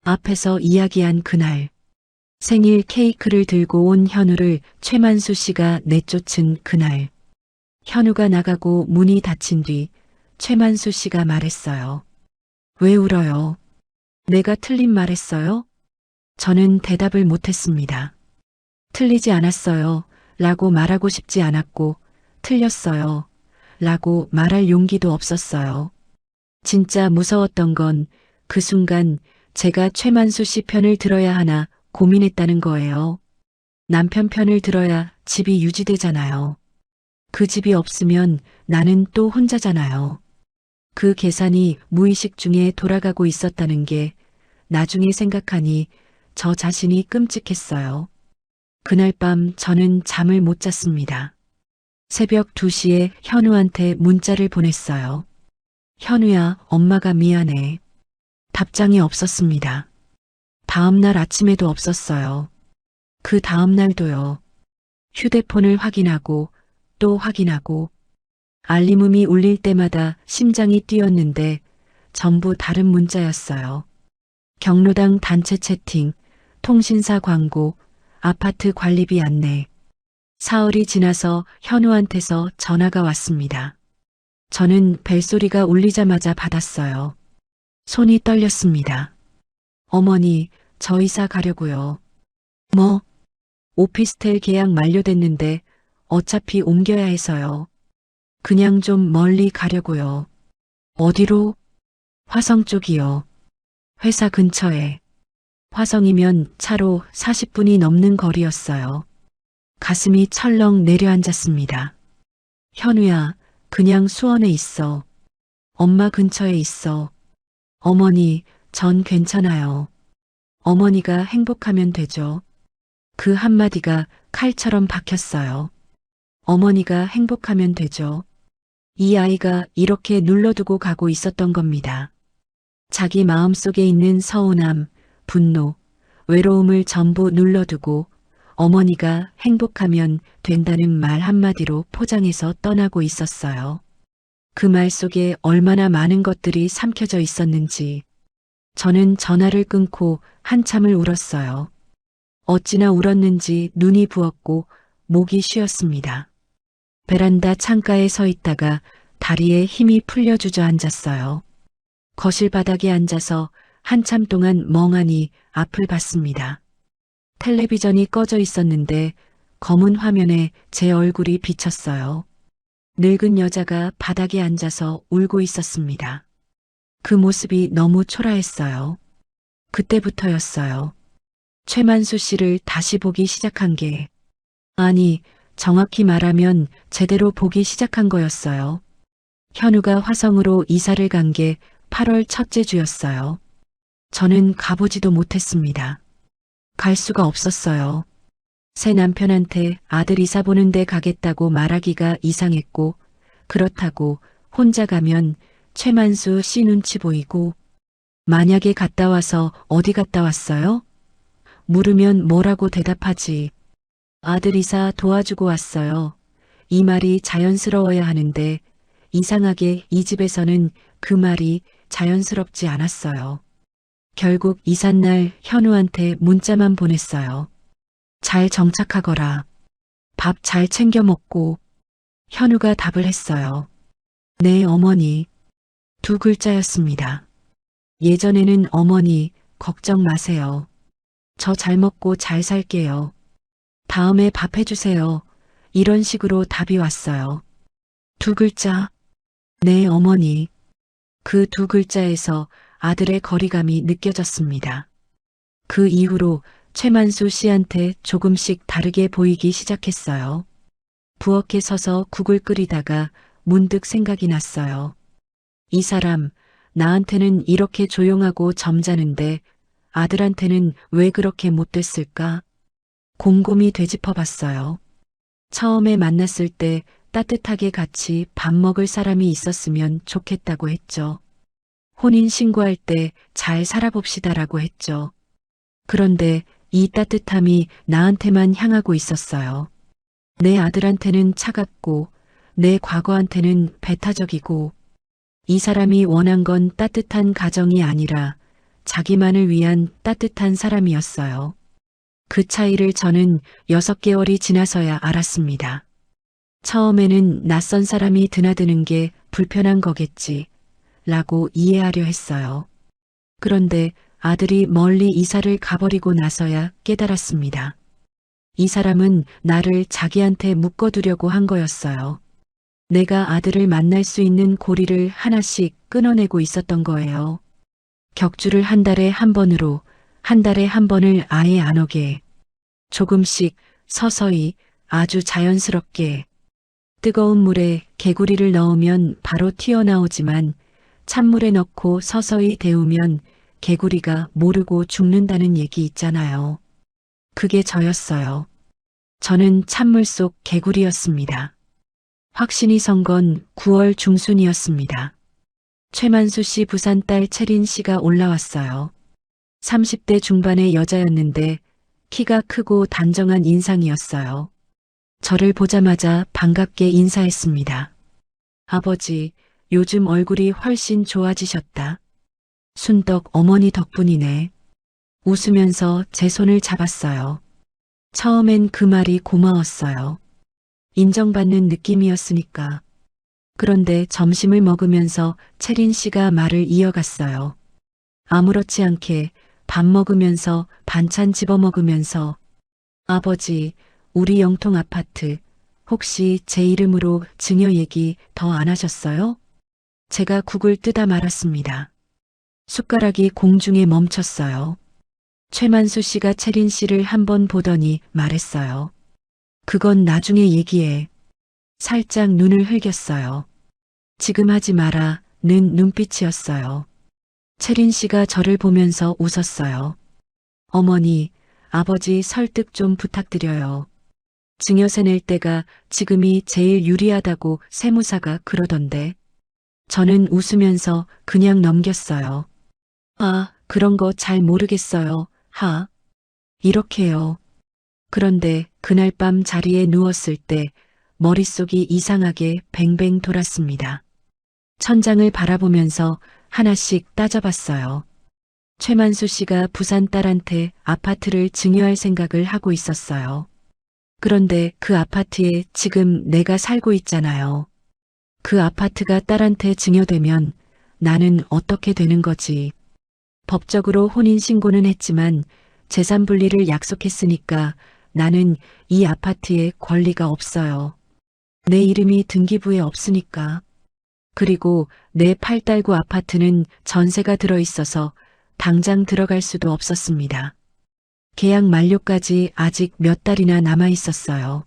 앞에서 이야기한 그날, 생일 케이크를 들고 온 현우를 최만수 씨가 내쫓은 그날, 현우가 나가고 문이 닫힌 뒤 최만수 씨가 말했어요. 왜 울어요? 내가 틀린 말 했어요? 저는 대답을 못했습니다. 틀리지 않았어요. 라고 말하고 싶지 않았고, 틀렸어요. 라고 말할 용기도 없었어요. 진짜 무서웠던 건 그 순간 제가 최만수 씨 편을 들어야 하나 고민했다는 거예요. 남편 편을 들어야 집이 유지되잖아요. 그 집이 없으면 나는 또 혼자잖아요. 그 계산이 무의식 중에 돌아가고 있었다는 게 나중에 생각하니 저 자신이 끔찍했어요. 그날 밤 저는 잠을 못 잤습니다. 새벽 2시에 현우한테 문자를 보냈어요. 현우야, 엄마가 미안해. 답장이 없었습니다. 다음날 아침에도 없었어요. 그 다음날도요. 휴대폰을 확인하고 또 확인하고 알림음이 울릴 때마다 심장이 뛰었는데 전부 다른 문자였어요. 경로당 단체 채팅, 통신사 광고, 아파트 관리비 안내. 사흘이 지나서 현우한테서 전화가 왔습니다. 저는 벨소리가 울리자마자 받았어요. 손이 떨렸습니다. 어머니, 저 이사 가려고요. 뭐? 오피스텔 계약 만료됐는데 어차피 옮겨야 해서요. 그냥 좀 멀리 가려고요. 어디로? 화성 쪽이요. 회사 근처에. 화성이면 차로 40분이 넘는 거리였어요. 가슴이 철렁 내려앉았습니다. 현우야, 그냥 수원에 있어. 엄마 근처에 있어. 어머니, 전 괜찮아요. 어머니가 행복하면 되죠. 그 한마디가 칼처럼 박혔어요. 어머니가 행복하면 되죠. 이 아이가 이렇게 눌러두고 가고 있었던 겁니다. 자기 마음속에 있는 서운함, 분노, 외로움을 전부 눌러두고 어머니가 행복하면 된다는 말 한마디로 포장해서 떠나고 있었어요. 그 말 속에 얼마나 많은 것들이 삼켜져 있었는지 저는 전화를 끊고 한참을 울었어요. 어찌나 울었는지 눈이 부었고 목이 쉬었습니다. 베란다 창가에 서 있다가 다리에 힘이 풀려 주저앉았어요. 거실 바닥에 앉아서 한참 동안 멍하니 앞을 봤습니다. 텔레비전이 꺼져 있었는데 검은 화면에 제 얼굴이 비쳤어요. 늙은 여자가 바닥에 앉아서 울고 있었습니다. 그 모습이 너무 초라했어요. 그때부터였어요. 최만수 씨를 다시 보기 시작한 게 아니, 정확히 말하면 제대로 보기 시작한 거였어요. 현우가 화성으로 이사를 간 게 8월 첫째 주였어요. 저는 가보지도 못했습니다. 갈 수가 없었어요. 새 남편한테 아들 이사 보는 데 가겠다고 말하기가 이상했고, 그렇다고 혼자 가면 최만수 씨 눈치 보이고, 만약에 갔다 와서 어디 갔다 왔어요? 물으면 뭐라고 대답하지. 아들 이사 도와주고 왔어요. 이 말이 자연스러워야 하는데 이상하게 이 집에서는 그 말이 자연스럽지 않았어요. 결국 이삿날 현우한테 문자만 보냈어요. 잘 정착하거라. 밥 잘 챙겨 먹고. 현우가 답을 했어요. 네, 어머니. 두 글자였습니다. 예전에는 어머니, 걱정 마세요. 저 잘 먹고 잘 살게요. 다음에 밥 해주세요. 이런 식으로 답이 왔어요. 두 글자. 네, 어머니. 그 두 글자에서 아들의 거리감이 느껴졌습니다. 그 이후로 최만수 씨한테 조금씩 다르게 보이기 시작했어요. 부엌에 서서 국을 끓이다가 문득 생각이 났어요. 이 사람, 나한테는 이렇게 조용하고 점잖은데 아들한테는 왜 그렇게 못됐을까? 곰곰이 되짚어 봤어요. 처음에 만났을 때 따뜻하게 같이 밥 먹을 사람이 있었으면 좋겠다고 했죠. 혼인 신고할 때 잘 살아봅시다라고 했죠. 그런데 이 따뜻함이 나한테만 향하고 있었어요. 내 아들한테는 차갑고 내 과거한테는 배타적이고 이 사람이 원한 건 따뜻한 가정이 아니라 자기만을 위한 따뜻한 사람이었어요. 그 차이를 저는 6개월이 지나서야 알았습니다. 처음에는 낯선 사람이 드나드는 게 불편한 거겠지 라고 이해하려 했어요. 그런데 아들이 멀리 이사를 가버리고 나서야 깨달았습니다. 이 사람은 나를 자기한테 묶어두려고 한 거였어요. 내가 아들을 만날 수 있는 고리를 하나씩 끊어내고 있었던 거예요. 격주를 한 달에 한 번으로 한 달에 한 번을 아예 안 오게. 조금씩 서서히 아주 자연스럽게. 뜨거운 물에 개구리를 넣으면 바로 튀어나오지만 찬물에 넣고 서서히 데우면 개구리가 모르고 죽는다는 얘기 있잖아요. 그게 저였어요. 저는 찬물 속 개구리였습니다. 확신이 선 건 9월 중순이었습니다. 최만수 씨 부산 딸 채린 씨가 올라왔어요. 30대 중반의 여자였는데 키가 크고 단정한 인상이었어요. 저를 보자마자 반갑게 인사했습니다. 아버지, 요즘 얼굴이 훨씬 좋아지셨다. 순덕 어머니 덕분이네. 웃으면서 제 손을 잡았어요. 처음엔 그 말이 고마웠어요. 인정받는 느낌이었으니까. 그런데 점심을 먹으면서 채린 씨가 말을 이어갔어요. 아무렇지 않게 밥 먹으면서 반찬 집어 먹으면서 아버지, 우리 영통 아파트 혹시 제 이름으로 증여 얘기 더 안 하셨어요? 제가 국을 뜨다 말았습니다. 숟가락이 공중에 멈췄어요. 최만수 씨가 채린 씨를 한번 보더니 말했어요. 그건 나중에 얘기해. 살짝 눈을 흘겼어요. 지금 하지 마라 는 눈빛이었어요. 채린 씨가 저를 보면서 웃었어요. 어머니, 아버지 설득 좀 부탁드려요. 증여세 낼 때가 지금이 제일 유리하다고 세무사가 그러던데. 저는 웃으면서 그냥 넘겼어요. 아, 그런 거 잘 모르겠어요. 하. 이렇게요. 그런데 그날 밤 자리에 누웠을 때 머릿속이 이상하게 뱅뱅 돌았습니다. 천장을 바라보면서 하나씩 따져봤어요. 최만수 씨가 부산 딸한테 아파트를 증여할 생각을 하고 있었어요. 그런데 그 아파트에 지금 내가 살고 있잖아요. 그 아파트가 딸한테 증여되면 나는 어떻게 되는 거지? 법적으로 혼인신고는 했지만 재산 분리를 약속했으니까 나는 이 아파트에 권리가 없어요. 내 이름이 등기부에 없으니까. 그리고 내 팔달구 아파트는 전세가 들어있어서 당장 들어갈 수도 없었습니다. 계약 만료까지 아직 몇 달이나 남아 있었어요.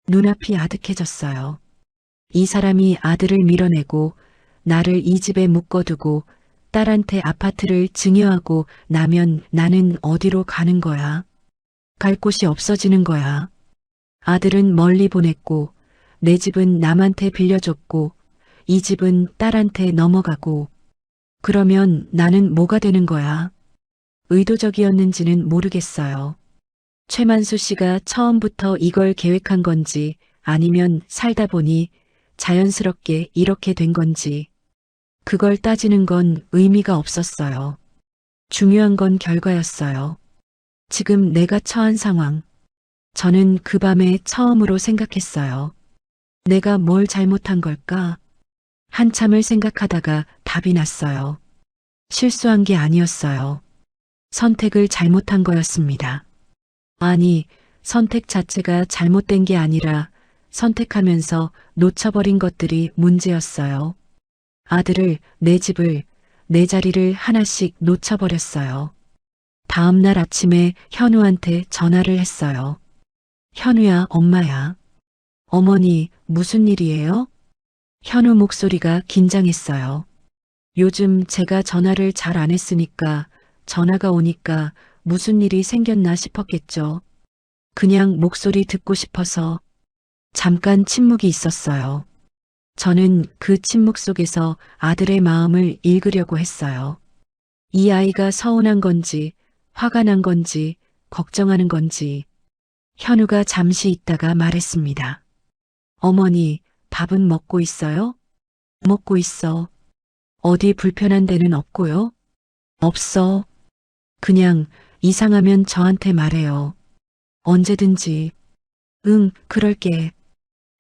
눈앞이 아득해졌어요. 이 사람이 아들을 밀어내고 나를 이 집에 묶어두고 딸한테 아파트를 증여하고 나면 나는 어디로 가는 거야? 갈 곳이 없어지는 거야. 아들은 멀리 보냈고 내 집은 남한테 빌려줬고 이 집은 딸한테 넘어가고 그러면 나는 뭐가 되는 거야? 의도적이었는지는 모르겠어요. 최만수 씨가 처음부터 이걸 계획한 건지 아니면 살다 보니 자연스럽게 이렇게 된 건지 그걸 따지는 건 의미가 없었어요. 중요한 건 결과였어요. 지금 내가 처한 상황. 저는 그 밤에 처음으로 생각했어요. 내가 뭘 잘못한 걸까? 한참을 생각하다가 답이 났어요. 실수한 게 아니었어요. 선택을 잘못한 거였습니다. 아니, 선택 자체가 잘못된 게 아니라 선택하면서 놓쳐버린 것들이 문제였어요. 아들을, 내 집을, 내 자리를 하나씩 놓쳐버렸어요. 다음 날 아침에 현우한테 전화를 했어요. 현우야, 엄마야. 어머니, 무슨 일이에요? 현우 목소리가 긴장했어요. 요즘 제가 전화를 잘 안 했으니까 전화가 오니까 무슨 일이 생겼나 싶었겠죠. 그냥 목소리 듣고 싶어서 잠깐 침묵이 있었어요. 저는 그 침묵 속에서 아들의 마음을 읽으려고 했어요. 이 아이가 서운한 건지, 화가 난 건지, 걱정하는 건지. 현우가 잠시 있다가 말했습니다. 어머니, 밥은 먹고 있어요? 먹고 있어. 어디 불편한 데는 없고요? 없어. 그냥 이상하면 저한테 말해요. 언제든지. 응, 그럴게.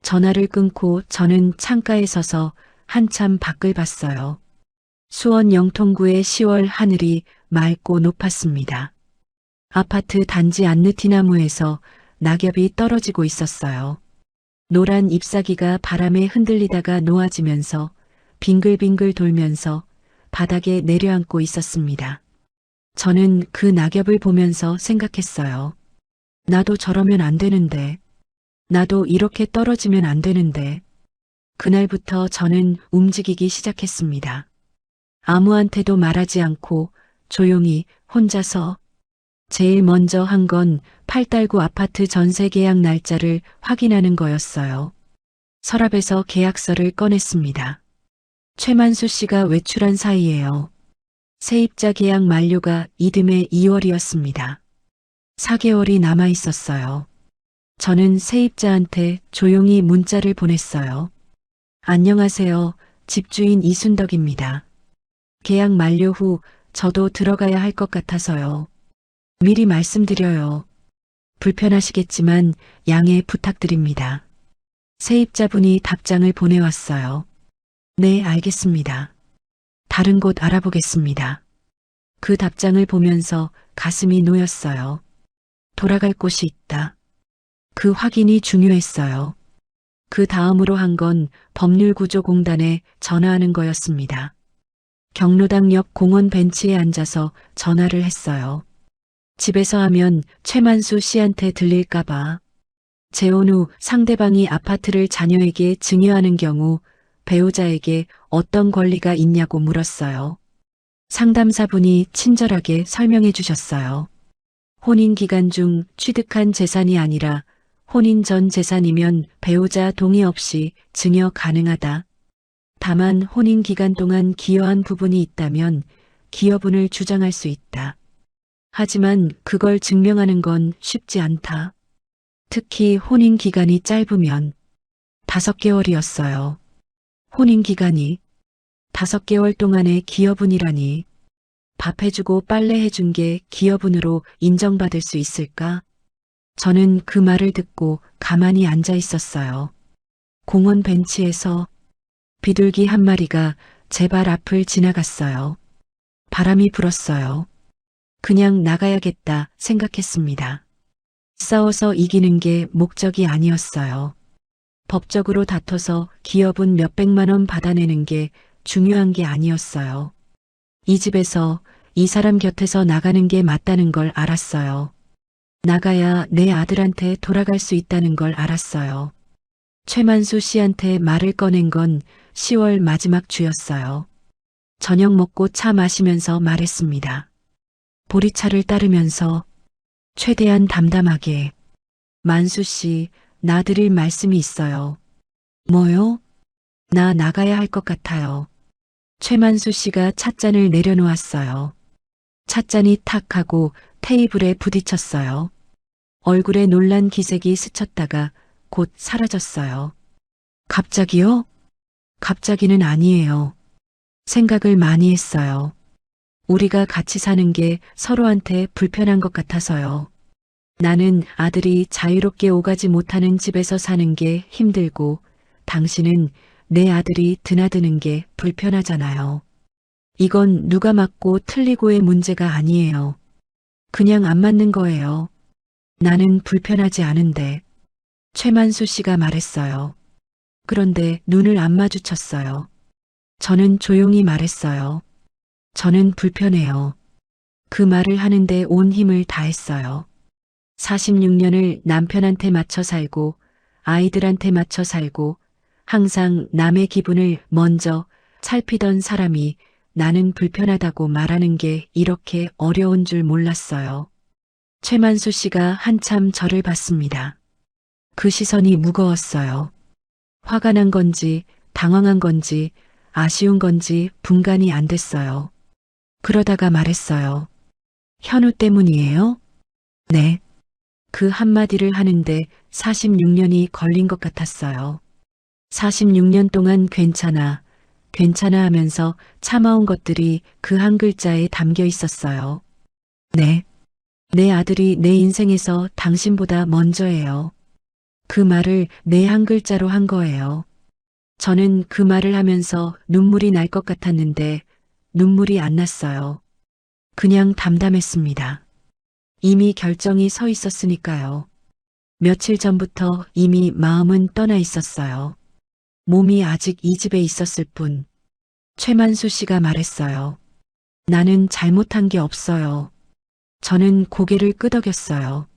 전화를 끊고 저는 창가에 서서 한참 밖을 봤어요. 수원 영통구의 10월 하늘이 맑고 높았습니다. 아파트 단지 안느티나무에서 낙엽이 떨어지고 있었어요. 노란 잎사귀가 바람에 흔들리다가 놓아지면서 빙글빙글 돌면서 바닥에 내려앉고 있었습니다. 저는 그 낙엽을 보면서 생각했어요. 나도 저러면 안 되는데. 나도 이렇게 떨어지면 안 되는데. 그날부터 저는 움직이기 시작했습니다. 아무한테도 말하지 않고 조용히 혼자서 제일 먼저 한 건 팔달구 아파트 전세 계약 날짜를 확인하는 거였어요. 서랍에서 계약서를 꺼냈습니다. 최만수 씨가 외출한 사이에요. 세입자 계약 만료가 이듬해 2월이었습니다. 4개월이 남아 있었어요. 저는 세입자한테 조용히 문자를 보냈어요. 안녕하세요. 집주인 이순덕입니다. 계약 만료 후 저도 들어가야 할 것 같아서요. 미리 말씀드려요. 불편하시겠지만 양해 부탁드립니다. 세입자분이 답장을 보내왔어요. 네, 알겠습니다. 다른 곳 알아보겠습니다. 그 답장을 보면서 가슴이 놓였어요. 돌아갈 곳이 있다. 그 확인이 중요했어요. 그 다음으로 한 건 법률구조공단에 전화하는 거였습니다. 경로당 옆 공원 벤치에 앉아서 전화를 했어요. 집에서 하면 최만수 씨한테 들릴까봐. 재혼 후 상대방이 아파트를 자녀에게 증여하는 경우 배우자에게 어떤 권리가 있냐고 물었어요. 상담사분이 친절하게 설명해 주셨어요. 혼인 기간 중 취득한 재산이 아니라 혼인 전 재산이면 배우자 동의 없이 증여 가능하다. 다만 혼인 기간 동안 기여한 부분이 있다면 기여분을 주장할 수 있다. 하지만 그걸 증명하는 건 쉽지 않다. 특히 혼인 기간이 짧으면 5개월이었어요. 혼인 기간이 5개월 동안의 기여분이라니. 밥 해주고 빨래 해준 게 기여분으로 인정받을 수 있을까? 저는 그 말을 듣고 가만히 앉아 있었어요. 공원 벤치에서 비둘기 한 마리가 제 발 앞을 지나갔어요. 바람이 불었어요. 그냥 나가야겠다 생각했습니다. 싸워서 이기는 게 목적이 아니었어요. 법적으로 다퉈서 기여분 몇백만 원 받아내는 게 중요한 게 아니었어요. 이 집에서 이 사람 곁에서 나가는 게 맞다는 걸 알았어요. 나가야 내 아들한테 돌아갈 수 있다는 걸 알았어요. 최만수 씨한테 말을 꺼낸 건 10월 마지막 주였어요. 저녁 먹고 차 마시면서 말했습니다. 보리차를 따르면서 최대한 담담하게. 만수 씨, 나 드릴 말씀이 있어요. 뭐요? 나 나가야 할 것 같아요. 최만수 씨가 찻잔을 내려놓았어요. 찻잔이 탁 하고 테이블에 부딪혔어요. 얼굴에 놀란 기색이 스쳤다가 곧 사라졌어요. 갑자기요? 갑자기는 아니에요. 생각을 많이 했어요. 우리가 같이 사는 게 서로한테 불편한 것 같아서요. 나는 아들이 자유롭게 오가지 못하는 집에서 사는 게 힘들고 당신은 내 아들이 드나드는 게 불편하잖아요. 이건 누가 맞고 틀리고의 문제가 아니에요. 그냥 안 맞는 거예요. 나는 불편하지 않은데. 최만수 씨가 말했어요. 그런데 눈을 안 마주쳤어요. 저는 조용히 말했어요. 저는 불편해요. 그 말을 하는데 온 힘을 다했어요. 46년을 남편한테 맞춰 살고 아이들한테 맞춰 살고 항상 남의 기분을 먼저 살피던 사람이 나는 불편하다고 말하는 게 이렇게 어려운 줄 몰랐어요. 최만수 씨가 한참 저를 봤습니다. 그 시선이 무거웠어요. 화가 난 건지 당황한 건지 아쉬운 건지 분간이 안 됐어요. 그러다가 말했어요. 현우 때문이에요? 네. 그 한마디를 하는데 46년이 걸린 것 같았어요. 46년 동안 괜찮아, 괜찮아 하면서 참아온 것들이 그 한 글자에 담겨 있었어요. 네. 내 아들이 내 인생에서 당신보다 먼저예요. 그 말을 네 한 글자로 한 거예요. 저는 그 말을 하면서 눈물이 날 것 같았는데 눈물이 안 났어요. 그냥 담담했습니다. 이미 결정이 서 있었으니까요. 며칠 전부터 이미 마음은 떠나 있었어요. 몸이 아직 이 집에 있었을 뿐. 최만수 씨가 말했어요. 나는 잘못한 게 없어요. 저는 고개를 끄덕였어요.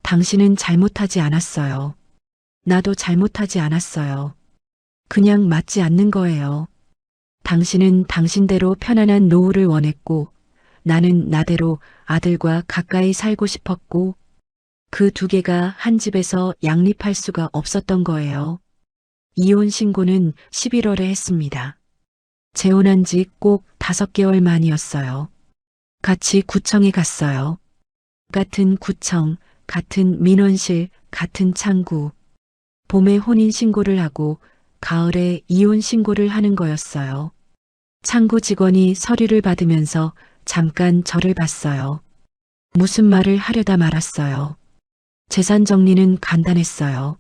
당신은 잘못하지 않았어요. 나도 잘못하지 않았어요. 그냥 맞지 않는 거예요. 당신은 당신대로 편안한 노후를 원했고 나는 나대로 아들과 가까이 살고 싶었고 그 두 개가 한 집에서 양립할 수가 없었던 거예요. 이혼 신고는 11월에 했습니다. 재혼한 지 꼭 5개월 만이었어요. 같이 구청에 갔어요. 같은 구청, 같은 민원실, 같은 창구. 봄에 혼인 신고를 하고 가을에 이혼 신고를 하는 거였어요. 창구 직원이 서류를 받으면서 잠깐 저를 봤어요. 무슨 말을 하려다 말았어요. 재산 정리는 간단했어요.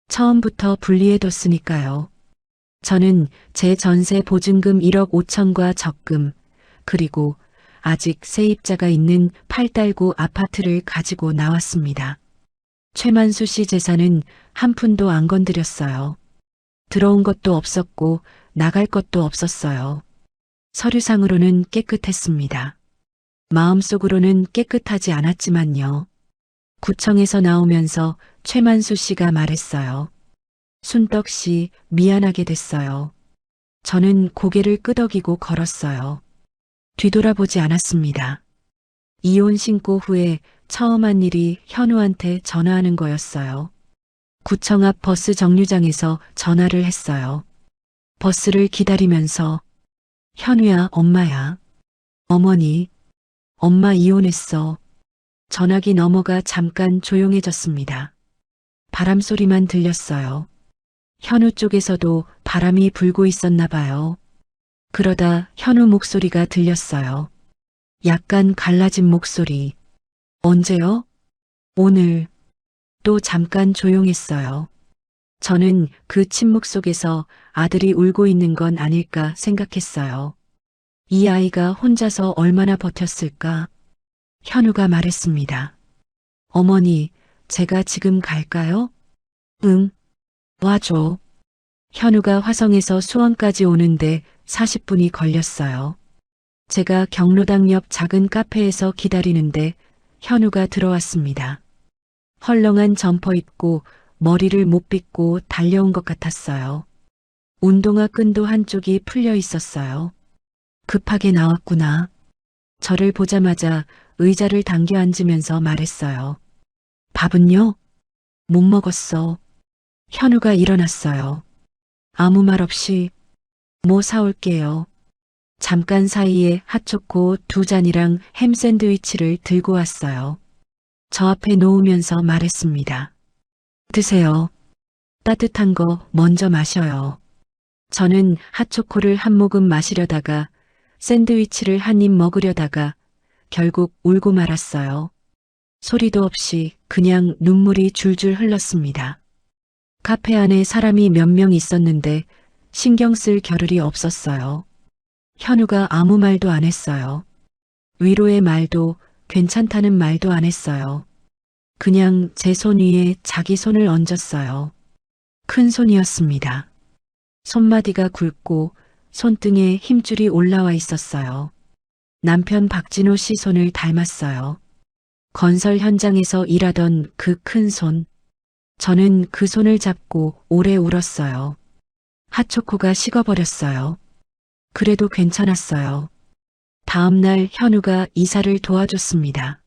처음부터 분리해뒀으니까요. 저는 제 전세 보증금 1억 5천과 적금, 그리고 아직 세입자가 있는 8달구 아파트를 가지고 나왔습니다. 최만수 씨 재산은 한 푼도 안 건드렸어요. 들어온 것도 없었고 나갈 것도 없었어요. 서류상으로는 깨끗했습니다. 마음속으로는 깨끗하지 않았지만요. 구청에서 나오면서 최만수 씨가 말했어요. 순떡 씨, 미안하게 됐어요. 저는 고개를 끄덕이고 걸었어요. 뒤돌아보지 않았습니다. 이혼 신고 후에 처음 한 일이 현우한테 전화하는 거였어요. 구청 앞 버스 정류장에서 전화를 했어요. 버스를 기다리면서 현우야, 엄마야. 어머니, 엄마 이혼했어. 전화기 너머가 잠깐 조용해졌습니다. 바람 소리만 들렸어요. 현우 쪽에서도 바람이 불고 있었나 봐요. 그러다 현우 목소리가 들렸어요. 약간 갈라진 목소리. 언제요? 오늘. 또 잠깐 조용했어요. 저는 그 침묵 속에서 아들이 울고 있는 건 아닐까 생각했어요. 이 아이가 혼자서 얼마나 버텼을까? 현우가 말했습니다. 어머니, 제가 지금 갈까요? 응, 와줘. 현우가 화성에서 수원까지 오는데 40분이 걸렸어요. 제가 경로당 옆 작은 카페에서 기다리는데 현우가 들어왔습니다. 헐렁한 점퍼 입고 머리를 못 빗고 달려온 것 같았어요. 운동화 끈도 한쪽이 풀려 있었어요. 급하게 나왔구나. 저를 보자마자 의자를 당겨 앉으면서 말했어요. 밥은요? 못 먹었어. 현우가 일어났어요. 아무 말 없이 뭐 사올게요. 잠깐 사이에 핫초코 2잔이랑 햄 샌드위치를 들고 왔어요. 저 앞에 놓으면서 말했습니다. 드세요. 따뜻한 거 먼저 마셔요. 저는 핫초코를 한 모금 마시려다가 샌드위치를 한 입 먹으려다가 결국 울고 말았어요. 소리도 없이 그냥 눈물이 줄줄 흘렀습니다. 카페 안에 사람이 몇 명 있었는데 신경 쓸 겨를이 없었어요. 현우가 아무 말도 안 했어요. 위로의 말도 괜찮다는 말도 안 했어요. 그냥 제 손 위에 자기 손을 얹었어요. 큰 손이었습니다. 손마디가 굵고 손등에 힘줄이 올라와 있었어요. 남편 박진호 씨 손을 닮았어요. 건설 현장에서 일하던 그 큰 손. 저는 그 손을 잡고 오래 울었어요. 핫초코가 식어버렸어요. 그래도 괜찮았어요. 다음 날 현우가 이사를 도와줬습니다.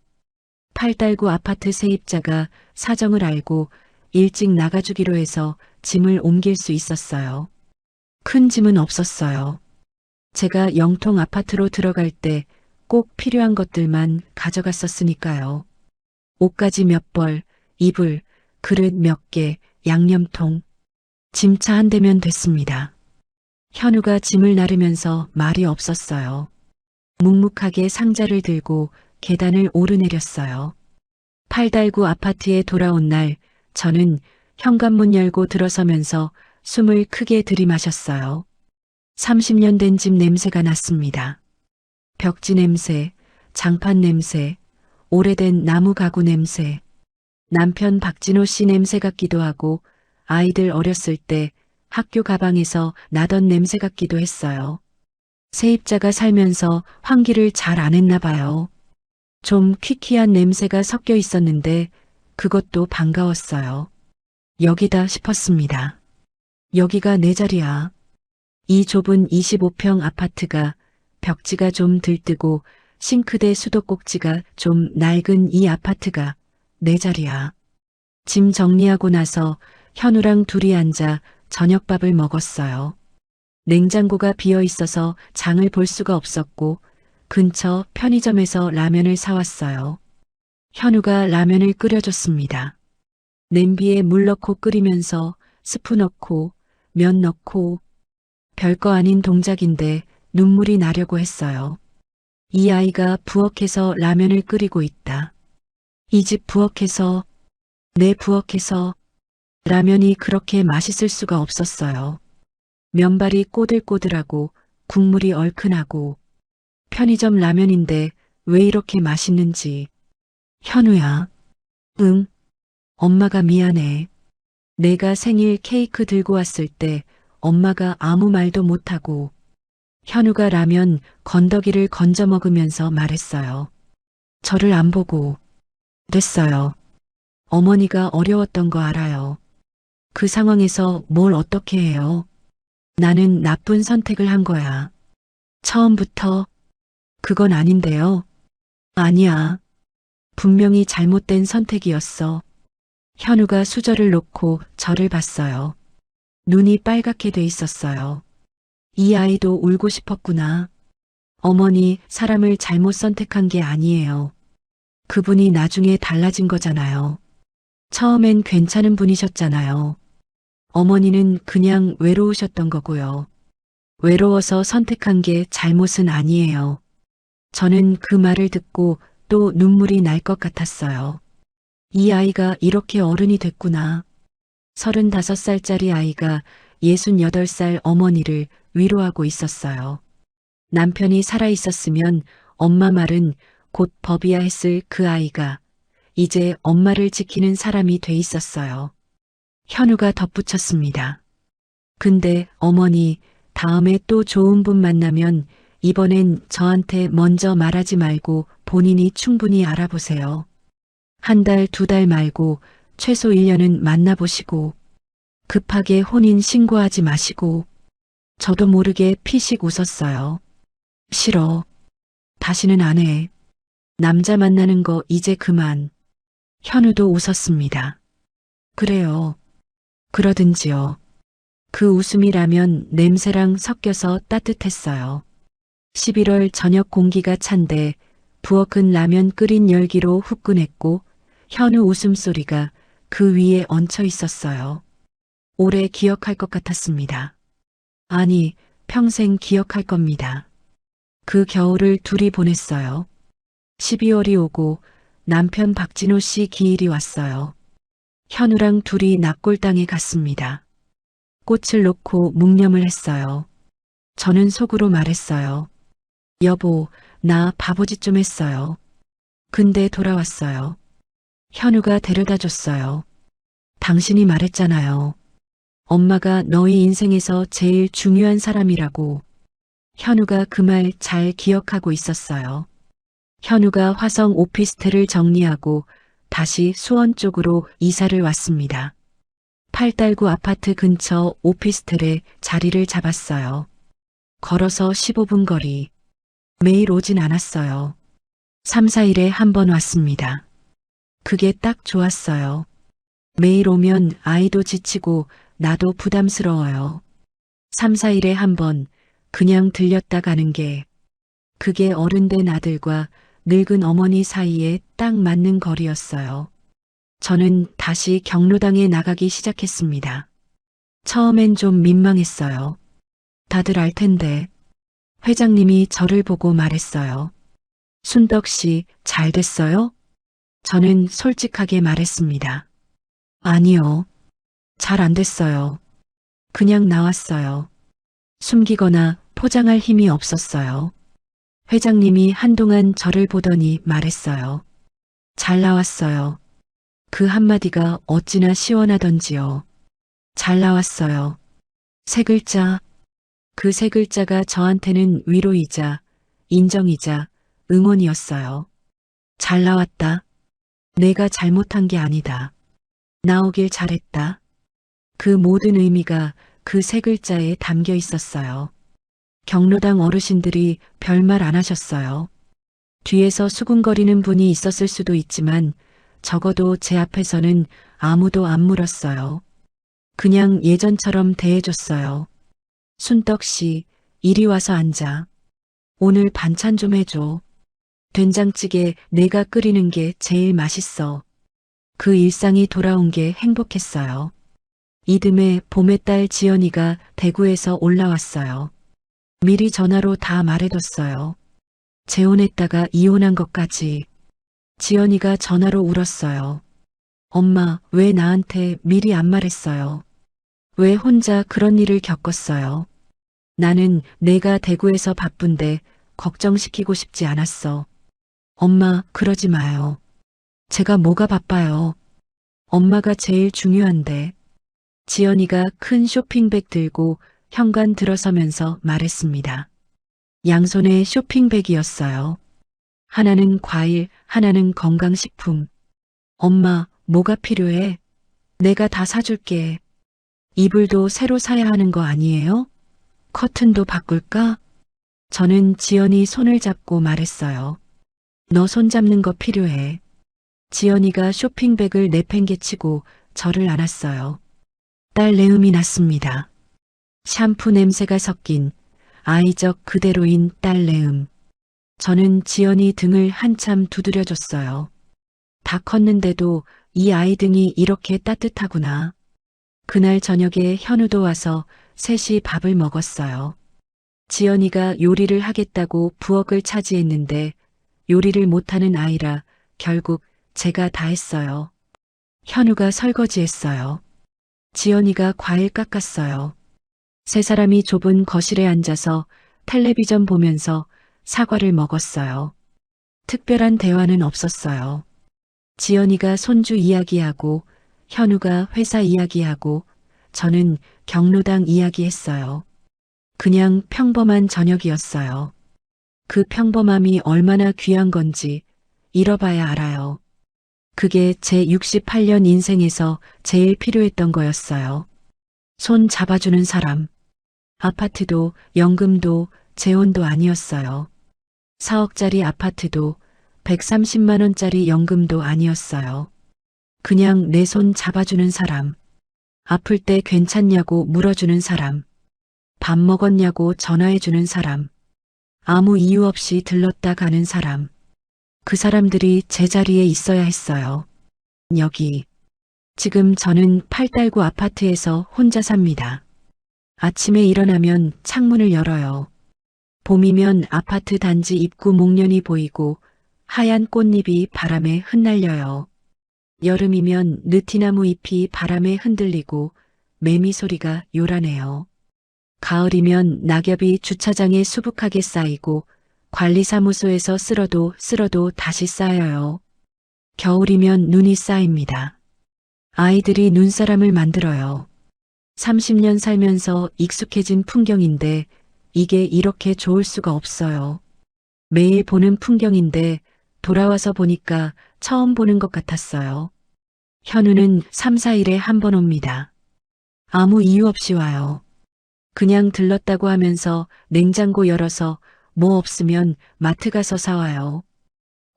팔달구 아파트 세입자가 사정을 알고 일찍 나가주기로 해서 짐을 옮길 수 있었어요. 큰 짐은 없었어요. 제가 영통 아파트로 들어갈 때 꼭 필요한 것들만 가져갔었으니까요. 옷가지 몇 벌, 이불, 그릇 몇 개, 양념통. 짐차 한 대면 됐습니다. 현우가 짐을 나르면서 말이 없었어요. 묵묵하게 상자를 들고 계단을 오르내렸어요. 팔달구 아파트에 돌아온 날 저는 현관문 열고 들어서면서 숨을 크게 들이마셨어요. 30년 된 집 냄새가 났습니다. 벽지 냄새, 장판 냄새, 오래된 나무 가구 냄새, 남편 박진호 씨 냄새 같기도 하고 아이들 어렸을 때 학교 가방에서 나던 냄새 같기도 했어요. 세입자가 살면서 환기를 잘 안 했나 봐요. 좀 퀴퀴한 냄새가 섞여 있었는데 그것도 반가웠어요. 여기다 싶었습니다. 여기가 내 자리야. 이 좁은 25평 아파트가 벽지가 좀 들뜨고 싱크대 수도꼭지가 좀 낡은 이 아파트가 내 자리야. 짐 정리하고 나서 현우랑 둘이 앉아 저녁밥을 먹었어요. 냉장고가 비어 있어서 장을 볼 수가 없었고 근처 편의점에서 라면을 사왔어요. 현우가 라면을 끓여줬습니다. 냄비에 물 넣고 끓이면서 스프 넣고 면 넣고 별거 아닌 동작인데 눈물이 나려고 했어요. 이 아이가 부엌에서 라면을 끓이고 있다. 이 집 부엌에서, 내 부엌에서 라면이 그렇게 맛있을 수가 없었어요. 면발이 꼬들꼬들하고 국물이 얼큰하고 편의점 라면인데 왜 이렇게 맛있는지. 현우야. 응. 엄마가 미안해. 내가 생일 케이크 들고 왔을 때 엄마가 아무 말도 못하고 현우가 라면 건더기를 건져 먹으면서 말했어요. 저를 안 보고. 됐어요. 어머니가 어려웠던 거 알아요. 그 상황에서 뭘 어떻게 해요? 나는 나쁜 선택을 한 거야. 처음부터. 그건 아닌데요. 아니야. 분명히 잘못된 선택이었어. 현우가 수저를 놓고 저를 봤어요. 눈이 빨갛게 돼 있었어요. 이 아이도 울고 싶었구나. 어머니, 사람을 잘못 선택한 게 아니에요. 그분이 나중에 달라진 거잖아요. 처음엔 괜찮은 분이셨잖아요. 어머니는 그냥 외로우셨던 거고요. 외로워서 선택한 게 잘못은 아니에요. 저는 그 말을 듣고 또 눈물이 날 것 같았어요. 이 아이가 이렇게 어른이 됐구나. 35살짜리 아이가 68살 어머니를 위로하고 있었어요. 남편이 살아 있었으면 엄마 말은 곧 법이야 했을 그 아이가 이제 엄마를 지키는 사람이 돼 있었어요. 현우가 덧붙였습니다. 근데 어머니, 다음에 또 좋은 분 만나면 이번엔 저한테 먼저 말하지 말고 본인이 충분히 알아보세요. 한 달, 두 달 말고 최소 1년은 만나보시고 급하게 혼인 신고하지 마시고. 저도 모르게 피식 웃었어요. 싫어. 다시는 안 해. 남자 만나는 거 이제 그만. 현우도 웃었습니다. 그래요. 그러든지요. 그 웃음이라면 냄새랑 섞여서 따뜻했어요. 11월 저녁 공기가 찬데 부엌은 라면 끓인 열기로 후끈했고 현우 웃음소리가 그 위에 얹혀 있었어요. 오래 기억할 것 같았습니다. 아니, 평생 기억할 겁니다. 그 겨울을 둘이 보냈어요. 12월이 오고 남편 박진호 씨 기일이 왔어요. 현우랑 둘이 납골당에 갔습니다. 꽃을 놓고 묵념을 했어요. 저는 속으로 말했어요. 여보, 나 바보짓 좀 했어요. 근데 돌아왔어요. 현우가 데려다 줬어요. 당신이 말했잖아요. 엄마가 너희 인생에서 제일 중요한 사람이라고. 현우가 그 말 잘 기억하고 있었어요. 현우가 화성 오피스텔을 정리하고 다시 수원 쪽으로 이사를 왔습니다. 팔달구 아파트 근처 오피스텔에 자리를 잡았어요. 걸어서 15분 거리. 매일 오진 않았어요. 3, 4일에 한 번 왔습니다. 그게 딱 좋았어요. 매일 오면 아이도 지치고 나도 부담스러워요. 3, 4일에 한 번 그냥 들렸다 가는 게, 그게 어른된 아들과 늙은 어머니 사이에 딱 맞는 거리였어요. 저는 다시 경로당에 나가기 시작했습니다. 처음엔 좀 민망했어요. 다들 알 텐데. 회장님이 저를 보고 말했어요. 순덕 씨, 잘 됐어요? 저는 솔직하게 말했습니다. 아니요. 잘 안 됐어요. 그냥 나왔어요. 숨기거나 포장할 힘이 없었어요. 회장님이 한동안 저를 보더니 말했어요. 잘 나왔어요. 그 한마디가 어찌나 시원하던지요. 잘 나왔어요. 세 글자. 그 세 글자가 저한테는 위로이자 인정이자 응원이었어요. 잘 나왔다. 내가 잘못한 게 아니다. 나오길 잘했다. 그 모든 의미가 그 세 글자에 담겨 있었어요. 경로당 어르신들이 별말 안 하셨어요. 뒤에서 수군거리는 분이 있었을 수도 있지만 적어도 제 앞에서는 아무도 안 물었어요. 그냥 예전처럼 대해줬어요. 순떡 씨, 이리 와서 앉아. 오늘 반찬 좀 해줘. 된장찌개 내가 끓이는 게 제일 맛있어. 그 일상이 돌아온 게 행복했어요. 이듬해 봄의 딸 지연이가 대구에서 올라왔어요. 미리 전화로 다 말해뒀어요. 재혼했다가 이혼한 것까지. 지연이가 전화로 울었어요. 엄마, 왜 나한테 미리 안 말했어요? 왜 혼자 그런 일을 겪었어요? 나는 내가 대구에서 바쁜데 걱정시키고 싶지 않았어. 엄마, 그러지 마요. 제가 뭐가 바빠요. 엄마가 제일 중요한데. 지연이가 큰 쇼핑백 들고 현관 들어서면서 말했습니다. 양손에 쇼핑백이었어요. 하나는 과일, 하나는 건강식품. 엄마, 뭐가 필요해? 내가 다 사줄게. 이불도 새로 사야 하는 거 아니에요? 커튼도 바꿀까? 저는 지연이 손을 잡고 말했어요. 너 손 잡는 거 필요해. 지연이가 쇼핑백을 내팽개치고 저를 안았어요. 딸 내음이 났습니다. 샴푸 냄새가 섞인 아이적 그대로인 딸 내음. 저는 지연이 등을 한참 두드려줬어요. 다 컸는데도 이 아이 등이 이렇게 따뜻하구나. 그날 저녁에 현우도 와서 셋이 밥을 먹었어요. 지연이가 요리를 하겠다고 부엌을 차지했는데 요리를 못하는 아이라 결국 제가 다 했어요. 현우가 설거지했어요. 지연이가 과일 깎았어요. 세 사람이 좁은 거실에 앉아서 텔레비전 보면서 사과를 먹었어요. 특별한 대화는 없었어요. 지연이가 손주 이야기하고 현우가 회사 이야기하고 저는 경로당 이야기했어요. 그냥 평범한 저녁이었어요. 그 평범함이 얼마나 귀한 건지 잃어봐야 알아요. 그게 제 68년 인생에서 제일 필요했던 거였어요. 손 잡아주는 사람. 아파트도 연금도 재혼도 아니었어요. 4억짜리 아파트도 130만 원짜리 연금도 아니었어요. 그냥 내 손 잡아주는 사람. 아플 때 괜찮냐고 물어주는 사람. 밥 먹었냐고 전화해주는 사람. 아무 이유 없이 들렀다 가는 사람. 그 사람들이 제자리에 있어야 했어요. 여기. 지금 저는 팔달구 아파트에서 혼자 삽니다. 아침에 일어나면 창문을 열어요. 봄이면 아파트 단지 입구 목련이 보이고 하얀 꽃잎이 바람에 흩날려요. 여름이면 느티나무 잎이 바람에 흔들리고 매미 소리가 요란해요. 가을이면 낙엽이 주차장에 수북하게 쌓이고 관리사무소에서 쓸어도 다시 쌓여요. 겨울이면 눈이 쌓입니다. 아이들이 눈사람을 만들어요. 30년 살면서 익숙해진 풍경인데 이게 이렇게 좋을 수가 없어요. 매일 보는 풍경인데 돌아와서 보니까 처음 보는 것 같았어요. 현우는 3, 4일에 한 번 옵니다. 아무 이유 없이 와요. 그냥 들렀다고 하면서 냉장고 열어서 뭐 없으면 마트 가서 사와요.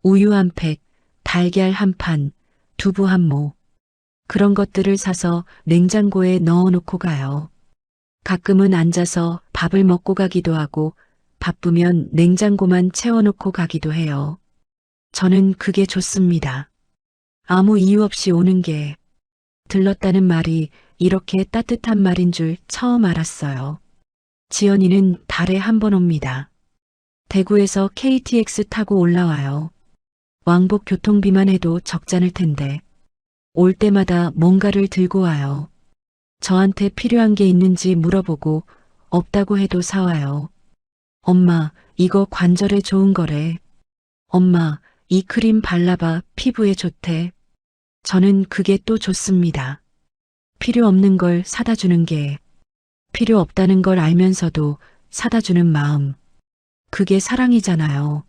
우유 한 팩, 달걀 한 판, 두부 한 모. 그런 것들을 사서 냉장고에 넣어놓고 가요. 가끔은 앉아서 밥을 먹고 가기도 하고 바쁘면 냉장고만 채워놓고 가기도 해요. 저는 그게 좋습니다. 아무 이유 없이 오는 게 들렀다는 말이 이렇게 따뜻한 말인 줄 처음 알았어요. 지연이는 달에 한 번 옵니다. 대구에서 KTX 타고 올라와요. 왕복 교통비만 해도 적잖을 텐데 올 때마다 뭔가를 들고 와요. 저한테 필요한 게 있는지 물어보고 없다고 해도 사와요. 엄마, 이거 관절에 좋은 거래. 엄마, 이 크림 발라봐, 피부에 좋대. 저는 그게 또 좋습니다. 필요 없는 걸 사다 주는 게 필요 없다는 걸 알면서도 사다 주는 마음. 그게 사랑이잖아요.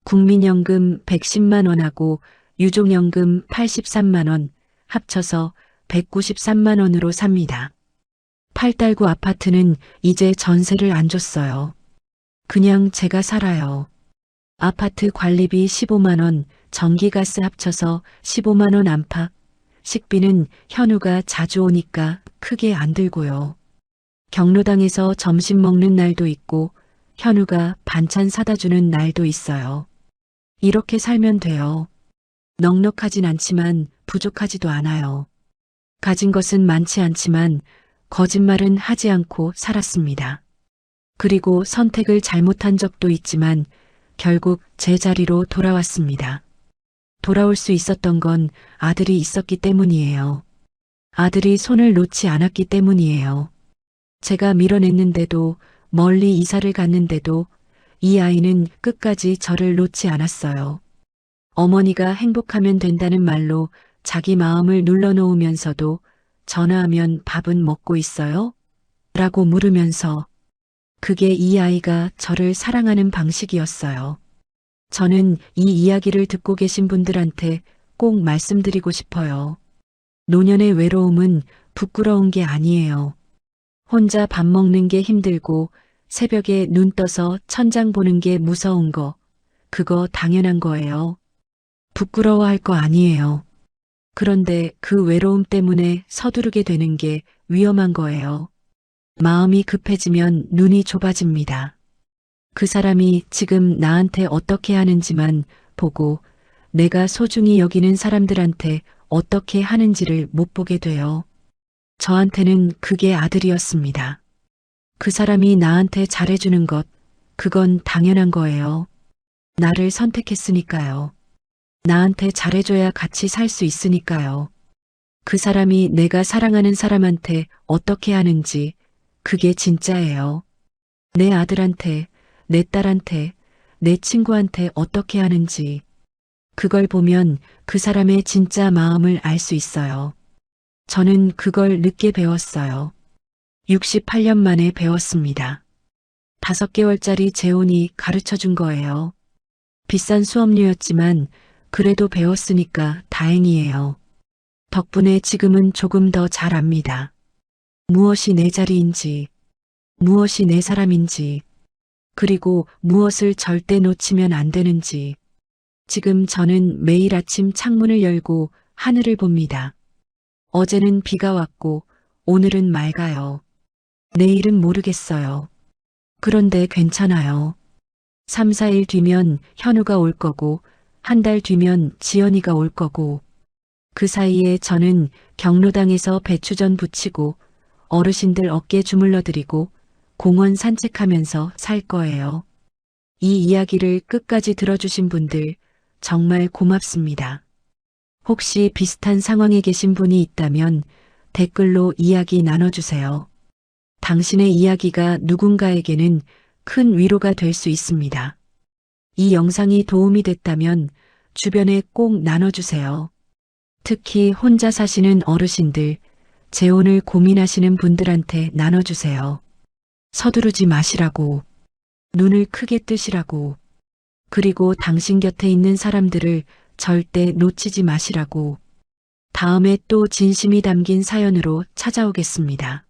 국민연금 110만 원하고 유족연금 83만 원 합쳐서 193만 원으로 삽니다. 팔달구 아파트는 이제 전세를 안 줬어요. 그냥 제가 살아요. 아파트 관리비 15만 원, 전기가스 합쳐서 15만 원 안팎, 식비는 현우가 자주 오니까 크게 안 들고요. 경로당에서 점심 먹는 날도 있고 현우가 반찬 사다 주는 날도 있어요. 이렇게 살면 돼요. 넉넉하진 않지만 부족하지도 않아요. 가진 것은 많지 않지만 거짓말은 하지 않고 살았습니다. 그리고 선택을 잘못한 적도 있지만 결국 제 자리로 돌아왔습니다. 돌아올 수 있었던 건 아들이 있었기 때문이에요. 아들이 손을 놓지 않았기 때문이에요. 제가 밀어냈는데도 멀리 이사를 갔는데도 이 아이는 끝까지 저를 놓지 않았어요. 어머니가 행복하면 된다는 말로 자기 마음을 눌러놓으면서도 전화하면 밥은 먹고 있어요? 라고 물으면서 그게 이 아이가 저를 사랑하는 방식이었어요. 저는 이 이야기를 듣고 계신 분들한테 꼭 말씀드리고 싶어요. 노년의 외로움은 부끄러운 게 아니에요. 혼자 밥 먹는 게 힘들고 새벽에 눈 떠서 천장 보는 게 무서운 거, 그거 당연한 거예요. 부끄러워할 거 아니에요. 그런데 그 외로움 때문에 서두르게 되는 게 위험한 거예요. 마음이 급해지면 눈이 좁아집니다. 그 사람이 지금 나한테 어떻게 하는지만 보고 내가 소중히 여기는 사람들한테 어떻게 하는지를 못 보게 돼요. 저한테는 그게 아들이었습니다. 그 사람이 나한테 잘해주는 것, 그건 당연한 거예요. 나를 선택했으니까요. 나한테 잘해줘야 같이 살 수 있으니까요. 그 사람이 내가 사랑하는 사람한테 어떻게 하는지, 그게 진짜예요. 내 아들한테, 내 딸한테, 내 친구한테 어떻게 하는지, 그걸 보면 그 사람의 진짜 마음을 알 수 있어요. 저는 그걸 늦게 배웠어요. 68년 만에 배웠습니다. 5개월짜리 재혼이 가르쳐 준 거예요. 비싼 수업료였지만 그래도 배웠으니까 다행이에요. 덕분에 지금은 조금 더 잘 압니다. 무엇이 내 자리인지, 무엇이 내 사람인지, 그리고 무엇을 절대 놓치면 안 되는지. 지금 저는 매일 아침 창문을 열고 하늘을 봅니다. 어제는 비가 왔고 오늘은 맑아요. 내일은 모르겠어요. 그런데 괜찮아요. 3, 4일 뒤면 현우가 올 거고 한 달 뒤면 지연이가 올 거고 그 사이에 저는 경로당에서 배추전 부치고 어르신들 어깨 주물러 드리고 공원 산책하면서 살 거예요. 이 이야기를 끝까지 들어주신 분들 정말 고맙습니다. 혹시 비슷한 상황에 계신 분이 있다면 댓글로 이야기 나눠주세요. 당신의 이야기가 누군가에게는 큰 위로가 될 수 있습니다. 이 영상이 도움이 됐다면 주변에 꼭 나눠주세요. 특히 혼자 사시는 어르신들, 재혼을 고민하시는 분들한테 나눠주세요. 서두르지 마시라고, 눈을 크게 뜨시라고, 그리고 당신 곁에 있는 사람들을 절대 놓치지 마시라고. 다음에 또 진심이 담긴 사연으로 찾아오겠습니다.